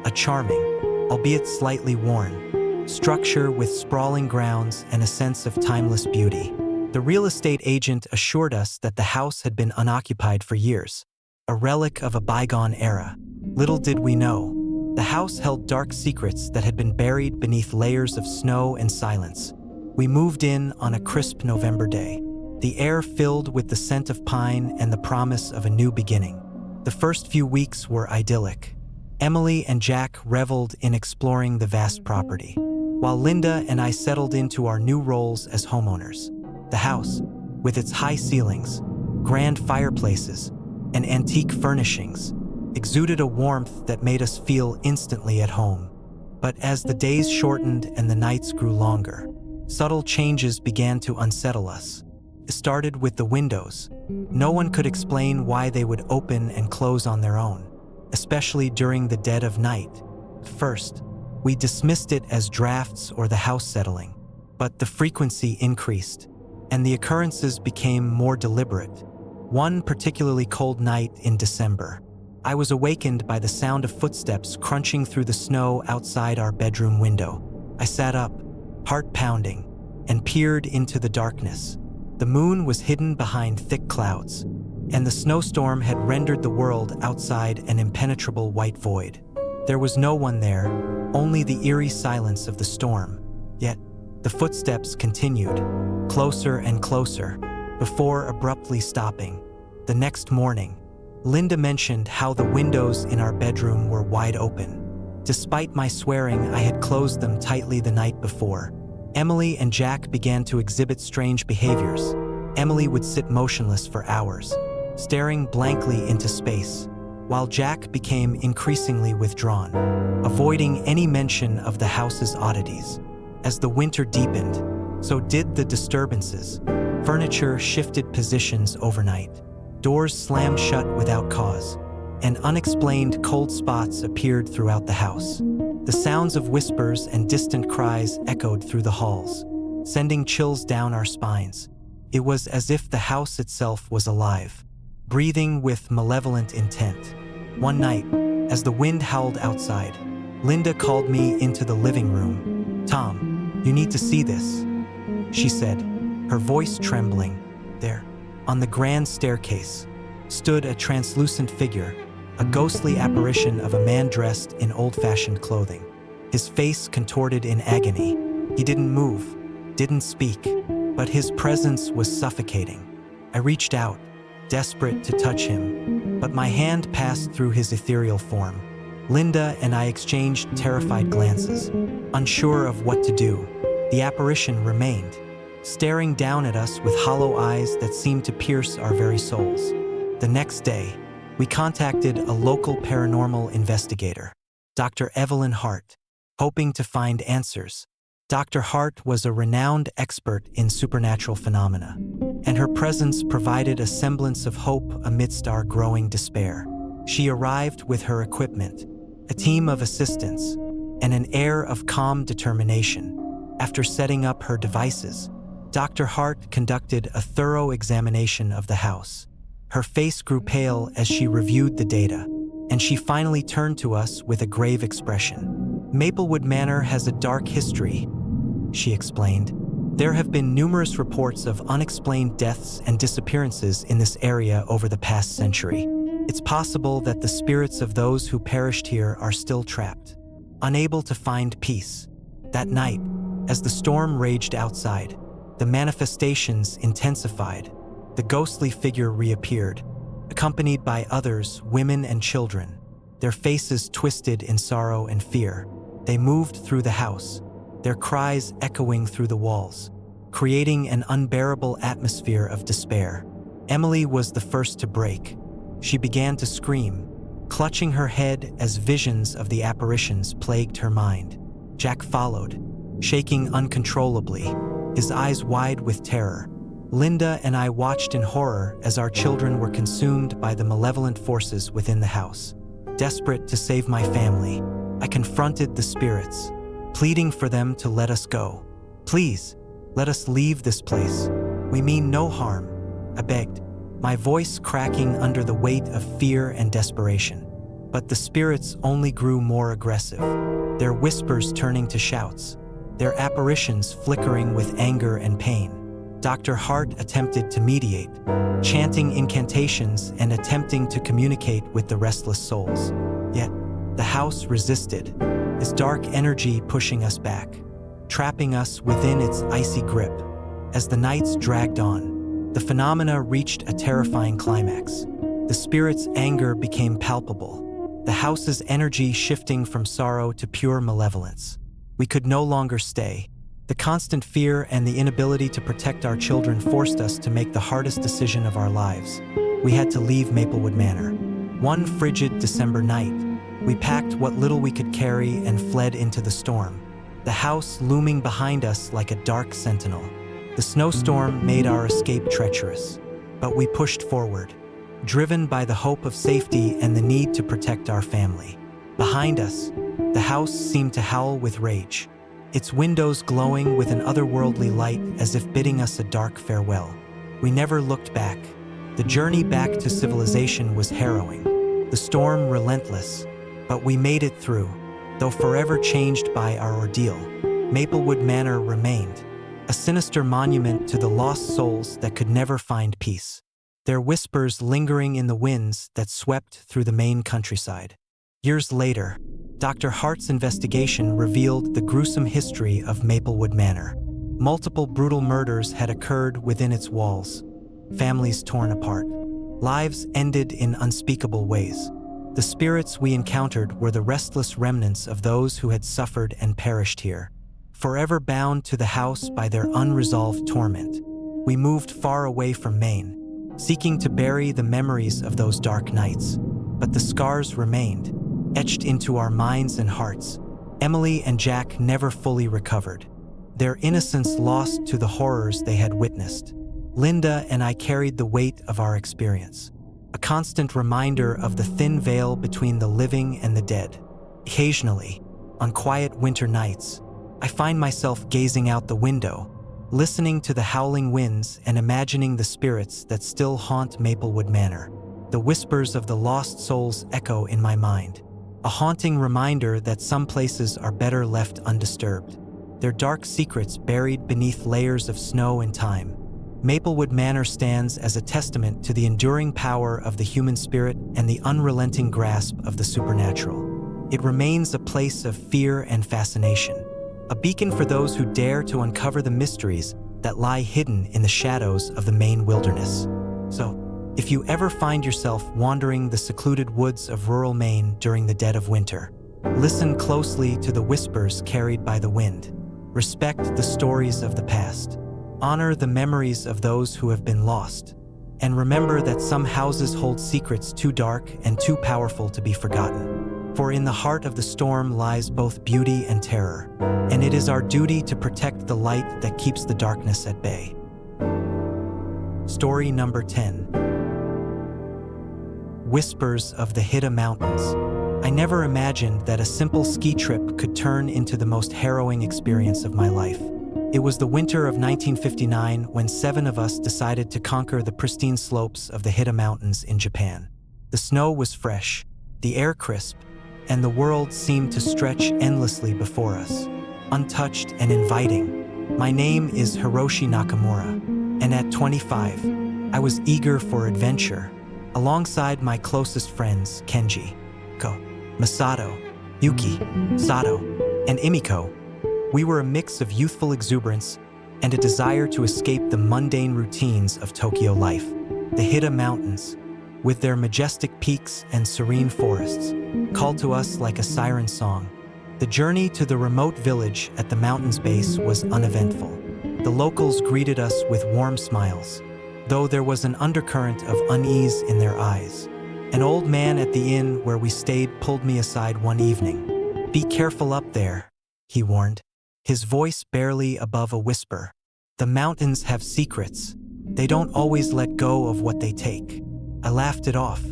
A charming, albeit slightly worn, structure with sprawling grounds and a sense of timeless beauty. The real estate agent assured us that the house had been unoccupied for years, a relic of a bygone era. Little did we know, the house held dark secrets that had been buried beneath layers of snow and silence. We moved in on a crisp November day, the air filled with the scent of pine and the promise of a new beginning. The first few weeks were idyllic. Emily and Jack reveled in exploring the vast property, while Linda and I settled into our new roles as homeowners. The house, with its high ceilings, grand fireplaces, and antique furnishings, exuded a warmth that made us feel instantly at home. But as the days shortened and the nights grew longer, subtle changes began to unsettle us. It started with the windows. No one could explain why they would open and close on their own, especially during the dead of night. First, we dismissed it as drafts or the house settling, but the frequency increased, and the occurrences became more deliberate. One particularly cold night in December, I was awakened by the sound of footsteps crunching through the snow outside our bedroom window. I sat up, heart pounding, and peered into the darkness. The moon was hidden behind thick clouds, and the snowstorm had rendered the world outside an impenetrable white void. There was no one there, only the eerie silence of the storm. Yet, the footsteps continued, closer and closer, before abruptly stopping. The next morning, Linda mentioned how the windows in our bedroom were wide open. Despite my swearing I had closed them tightly the night before, Emily and Jack began to exhibit strange behaviors. Emily would sit motionless for hours, staring blankly into space, while Jack became increasingly withdrawn, avoiding any mention of the house's oddities. As the winter deepened, so did the disturbances. Furniture shifted positions overnight. Doors slammed shut without cause, and unexplained cold spots appeared throughout the house. The sounds of whispers and distant cries echoed through the halls, sending chills down our spines. It was as if the house itself was alive, breathing with malevolent intent. One night, as the wind howled outside, Linda called me into the living room. "Tom, you need to see this," she said, her voice trembling. There, on the grand staircase, stood a translucent figure, a ghostly apparition of a man dressed in old-fashioned clothing. His face contorted in agony. He didn't move, didn't speak, but his presence was suffocating. I reached out, desperate to touch him, but my hand passed through his ethereal form. Linda and I exchanged terrified glances, unsure of what to do. The apparition remained, staring down at us with hollow eyes that seemed to pierce our very souls. The next day, we contacted a local paranormal investigator, Dr. Evelyn Hart, hoping to find answers. Dr. Hart was a renowned expert in supernatural phenomena, and her presence provided a semblance of hope amidst our growing despair. She arrived with her equipment, a team of assistants, and an air of calm determination. After setting up her devices, Dr. Hart conducted a thorough examination of the house. Her face grew pale as she reviewed the data, and she finally turned to us with a grave expression. "Maplewood Manor has a dark history," she explained. "There have been numerous reports of unexplained deaths and disappearances in this area over the past century. It's possible that the spirits of those who perished here are still trapped, unable to find peace." That night, as the storm raged outside, the manifestations intensified. The ghostly figure reappeared, accompanied by others, women and children, their faces twisted in sorrow and fear. They moved through the house, their cries echoing through the walls, creating an unbearable atmosphere of despair. Emily was the first to break. She began to scream, clutching her head as visions of the apparitions plagued her mind. Jack followed, shaking uncontrollably, his eyes wide with terror. Linda and I watched in horror as our children were consumed by the malevolent forces within the house. Desperate to save my family, I confronted the spirits, pleading for them to let us go. "Please, let us leave this place. We mean no harm," I begged, my voice cracking under the weight of fear and desperation. But the spirits only grew more aggressive, their whispers turning to shouts, their apparitions flickering with anger and pain. Dr. Hart attempted to mediate, chanting incantations and attempting to communicate with the restless souls. Yet, the house resisted, its dark energy pushing us back, trapping us within its icy grip. As the nights dragged on, the phenomena reached a terrifying climax. The spirit's anger became palpable, the house's energy shifting from sorrow to pure malevolence. We could no longer stay. The constant fear and the inability to protect our children forced us to make the hardest decision of our lives. We had to leave Maplewood Manor. One frigid December night, we packed what little we could carry and fled into the storm, the house looming behind us like a dark sentinel. The snowstorm made our escape treacherous, but we pushed forward, driven by the hope of safety and the need to protect our family. Behind us, the house seemed to howl with rage, its windows glowing with an otherworldly light as if bidding us a dark farewell. We never looked back. The journey back to civilization was harrowing, the storm relentless, but we made it through. Though forever changed by our ordeal, Maplewood Manor remained, a sinister monument to the lost souls that could never find peace, their whispers lingering in the winds that swept through the Maine countryside. Years later, Dr. Hart's investigation revealed the gruesome history of Maplewood Manor. Multiple brutal murders had occurred within its walls, families torn apart, lives ended in unspeakable ways. The spirits we encountered were the restless remnants of those who had suffered and perished here, forever bound to the house by their unresolved torment. We moved far away from Maine, seeking to bury the memories of those dark nights, but the scars remained, etched into our minds and hearts. Emily and Jack never fully recovered, their innocence lost to the horrors they had witnessed. Linda and I carried the weight of our experience, a constant reminder of the thin veil between the living and the dead. Occasionally, on quiet winter nights, I find myself gazing out the window, listening to the howling winds and imagining the spirits that still haunt Maplewood Manor. The whispers of the lost souls echo in my mind, a haunting reminder that some places are better left undisturbed, their dark secrets buried beneath layers of snow and time. Maplewood Manor stands as a testament to the enduring power of the human spirit and the unrelenting grasp of the supernatural. It remains a place of fear and fascination, a beacon for those who dare to uncover the mysteries that lie hidden in the shadows of the Maine wilderness. So, if you ever find yourself wandering the secluded woods of rural Maine during the dead of winter, listen closely to the whispers carried by the wind. Respect the stories of the past. Honor the memories of those who have been lost. And remember that some houses hold secrets too dark and too powerful to be forgotten. For in the heart of the storm lies both beauty and terror, and it is our duty to protect the light that keeps the darkness at bay. Story number 10. Whispers of the Hida Mountains. I never imagined that a simple ski trip could turn into the most harrowing experience of my life. It was the winter of 1959 when 7 of us decided to conquer the pristine slopes of the Hida Mountains in Japan. The snow was fresh, the air crisp, and the world seemed to stretch endlessly before us, untouched and inviting. My name is Hiroshi Nakamura, and at 25, I was eager for adventure. Alongside my closest friends, Kenji, Ko, Masato, Yuki, Sato, and Imiko, we were a mix of youthful exuberance and a desire to escape the mundane routines of Tokyo life. The Hida Mountains, with their majestic peaks and serene forests, called to us like a siren song. The journey to the remote village at the mountain's base was uneventful. The locals greeted us with warm smiles, though there was an undercurrent of unease in their eyes. An old man at the inn where we stayed pulled me aside one evening. "Be careful up there," he warned, his voice barely above a whisper. "The mountains have secrets, They don't always let go of what they take. I laughed it off,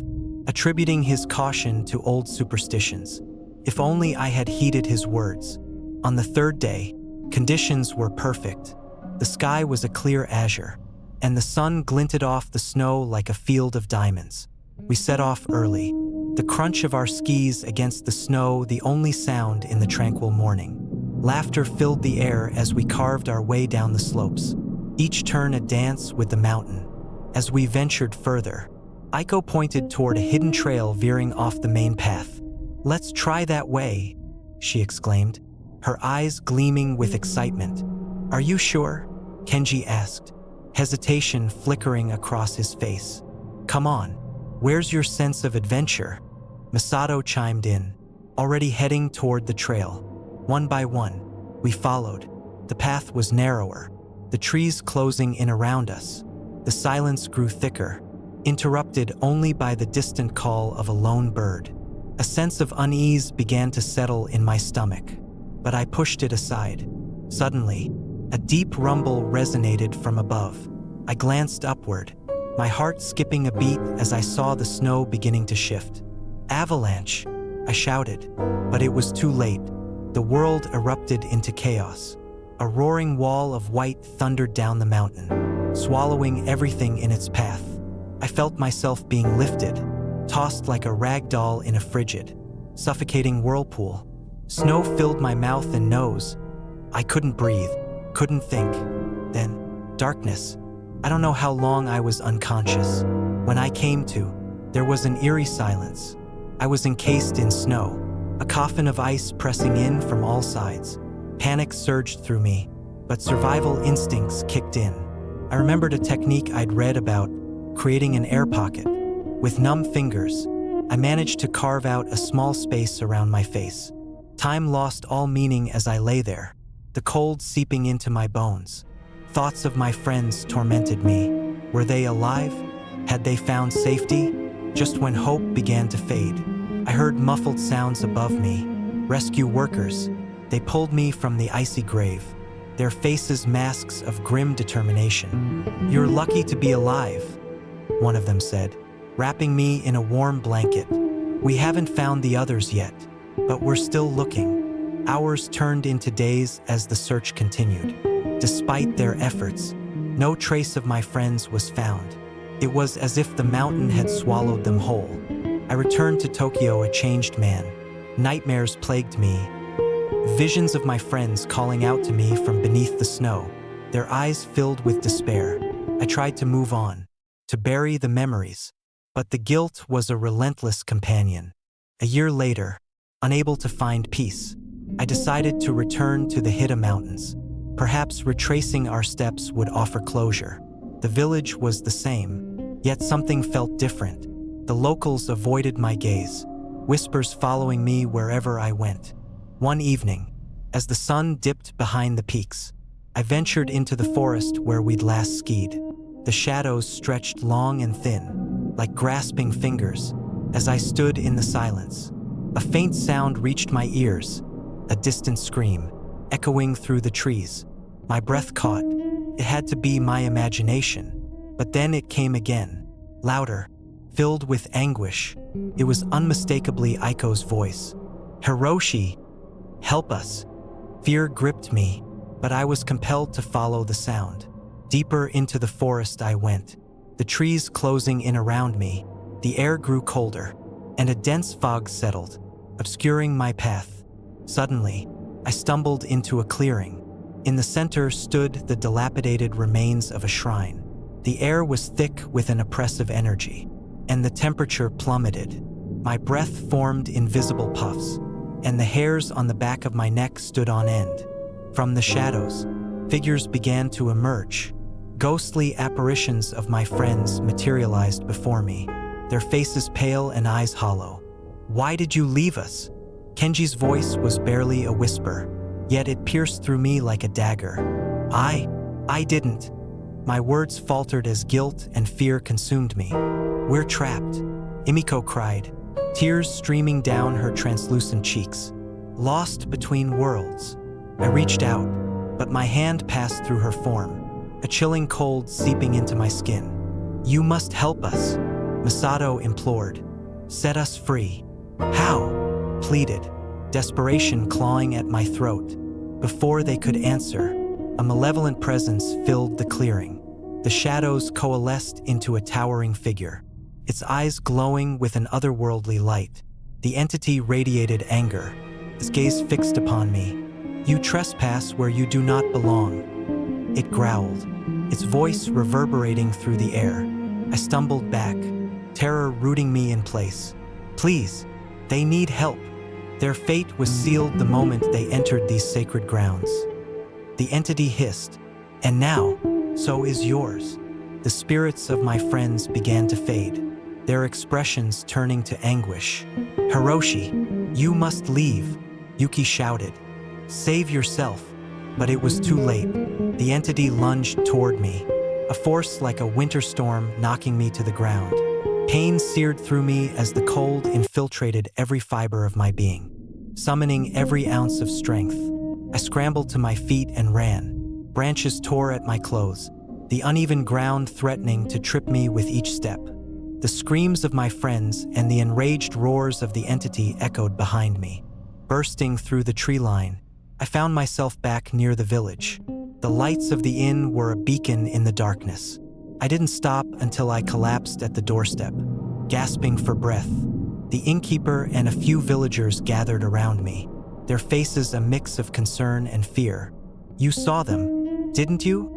attributing his caution to old superstitions. If only I had heeded his words. On the third day, conditions were perfect. The sky was a clear azure, and the sun glinted off the snow like a field of diamonds. We set off early, the crunch of our skis against the snow the only sound in the tranquil morning. Laughter filled the air as we carved our way down the slopes, each turn a dance with the mountain. As we ventured further, Aiko pointed toward a hidden trail veering off the main path. "Let's try that way," she exclaimed, her eyes gleaming with excitement. "Are you sure?" Kenji asked, hesitation flickering across his face. "Come on, where's your sense of adventure?" Masato chimed in, already heading toward the trail. One by one, we followed. The path was narrower, the trees closing in around us. The silence grew thicker, interrupted only by the distant call of a lone bird. A sense of unease began to settle in my stomach, but I pushed it aside. Suddenly, a deep rumble resonated from above. I glanced upward, my heart skipping a beat as I saw the snow beginning to shift. "Avalanche!" I shouted, but it was too late. The world erupted into chaos. A roaring wall of white thundered down the mountain, swallowing everything in its path. I felt myself being lifted, tossed like a rag doll in a frigid, suffocating whirlpool. Snow filled my mouth and nose. I couldn't breathe, couldn't think. Then, darkness. I don't know how long I was unconscious. When I came to, there was an eerie silence. I was encased in snow, a coffin of ice pressing in from all sides. Panic surged through me, but survival instincts kicked in. I remembered a technique I'd read about, creating an air pocket. With numb fingers, I managed to carve out a small space around my face. Time lost all meaning as I lay there, the cold seeping into my bones. Thoughts of my friends tormented me. Were they alive? Had they found safety? Just when hope began to fade, I heard muffled sounds above me. Rescue workers. They pulled me from the icy grave, their faces masks of grim determination. "You're lucky to be alive," one of them said, wrapping me in a warm blanket. "We haven't found the others yet, but we're still looking." Hours turned into days as the search continued. Despite their efforts, no trace of my friends was found. It was as if the mountain had swallowed them whole. I returned to Tokyo a changed man. Nightmares plagued me. Visions of my friends calling out to me from beneath the snow, their eyes filled with despair. I tried to move on, to bury the memories, but the guilt was a relentless companion. A year later, unable to find peace, I decided to return to the Hida Mountains. Perhaps retracing our steps would offer closure. The village was the same, yet something felt different. The locals avoided my gaze, whispers following me wherever I went. One evening, as the sun dipped behind the peaks, I ventured into the forest where we'd last skied. The shadows stretched long and thin, like grasping fingers, as I stood in the silence. A faint sound reached my ears, a distant scream, echoing through the trees. My breath caught. It had to be my imagination. But then it came again, louder, filled with anguish. It was unmistakably Aiko's voice. "Hiroshi, help us." Fear gripped me, but I was compelled to follow the sound. Deeper into the forest I went, the trees closing in around me. The air grew colder, and a dense fog settled, obscuring my path. Suddenly, I stumbled into a clearing. In the center stood the dilapidated remains of a shrine. The air was thick with an oppressive energy, and the temperature plummeted. My breath formed invisible puffs, and the hairs on the back of my neck stood on end. From the shadows, figures began to emerge. Ghostly apparitions of my friends materialized before me, their faces pale and eyes hollow. "Why did you leave us?" Kenji's voice was barely a whisper, yet it pierced through me like a dagger. I didn't." My words faltered as guilt and fear consumed me. "We're trapped," Emiko cried, tears streaming down her translucent cheeks. "Lost between worlds." I reached out, but my hand passed through her form. a chilling cold seeping into my skin. "You must help us," Masato implored. "Set us free." "How?" pleaded, desperation clawing at my throat. Before they could answer, a malevolent presence filled the clearing. The shadows coalesced into a towering figure, its eyes glowing with an otherworldly light. The entity radiated anger, its gaze fixed upon me. "You trespass where you do not belong," it growled, its voice reverberating through the air. I stumbled back, terror rooting me in place. "Please, they need help." Their fate was sealed the moment they entered these sacred grounds. The entity hissed, "And now, so is yours." The spirits of my friends began to fade, their expressions turning to anguish. "Hiroshi, you must leave," Yuki shouted. "Save yourself." But it was too late. The entity lunged toward me, a force like a winter storm knocking me to the ground. Pain seared through me as the cold infiltrated every fiber of my being, summoning every ounce of strength. I scrambled to my feet and ran. Branches tore at my clothes, the uneven ground threatening to trip me with each step. The screams of my friends and the enraged roars of the entity echoed behind me. Bursting through the tree line, I found myself back near the village. The lights of the inn were a beacon in the darkness. I didn't stop until I collapsed at the doorstep, gasping for breath. The innkeeper and a few villagers gathered around me, their faces a mix of concern and fear. "You saw them, didn't you?"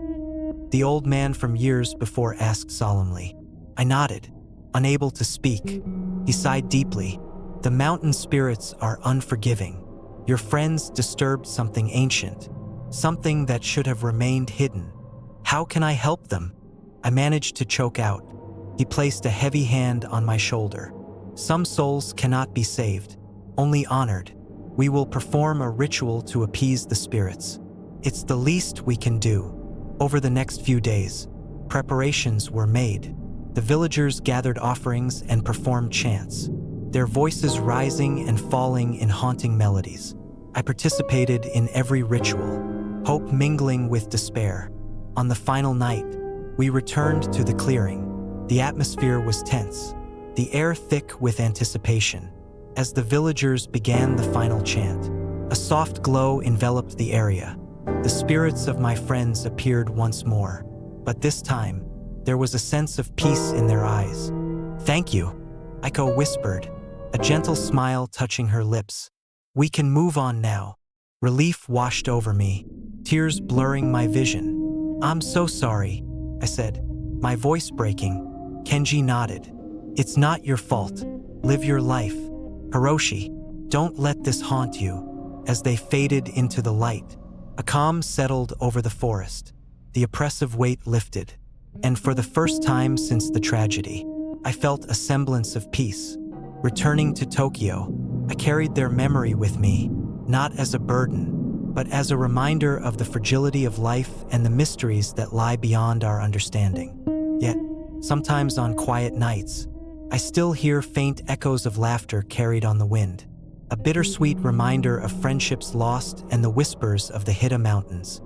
the old man from years before asked solemnly. I nodded, unable to speak. He sighed deeply. "The mountain spirits are unforgiving. Your friends disturbed something ancient, something that should have remained hidden. How can I help them?" I managed to choke out. He placed a heavy hand on my shoulder. "Some souls cannot be saved, only honored. We will perform a ritual to appease the spirits. It's the least we can do." Over the next few days, preparations were made. The villagers gathered offerings and performed chants, their voices rising and falling in haunting melodies. I participated in every ritual, hope mingling with despair. On the final night, we returned to the clearing. The atmosphere was tense, the air thick with anticipation. As the villagers began the final chant, a soft glow enveloped the area. The spirits of my friends appeared once more, but this time, there was a sense of peace in their eyes. "Thank you," Aiko whispered, a gentle smile touching her lips. "We can move on now." Relief washed over me, tears blurring my vision. "I'm so sorry," I said, my voice breaking. Kenji nodded. "It's not your fault. Live your life. Hiroshi, don't let this haunt you." As they faded into the light, a calm settled over the forest. The oppressive weight lifted, and for the first time since the tragedy, I felt a semblance of peace. Returning to Tokyo, I carried their memory with me, not as a burden, but as a reminder of the fragility of life and the mysteries that lie beyond our understanding. Yet, sometimes on quiet nights, I still hear faint echoes of laughter carried on the wind, a bittersweet reminder of friendships lost and the whispers of the Hida Mountains.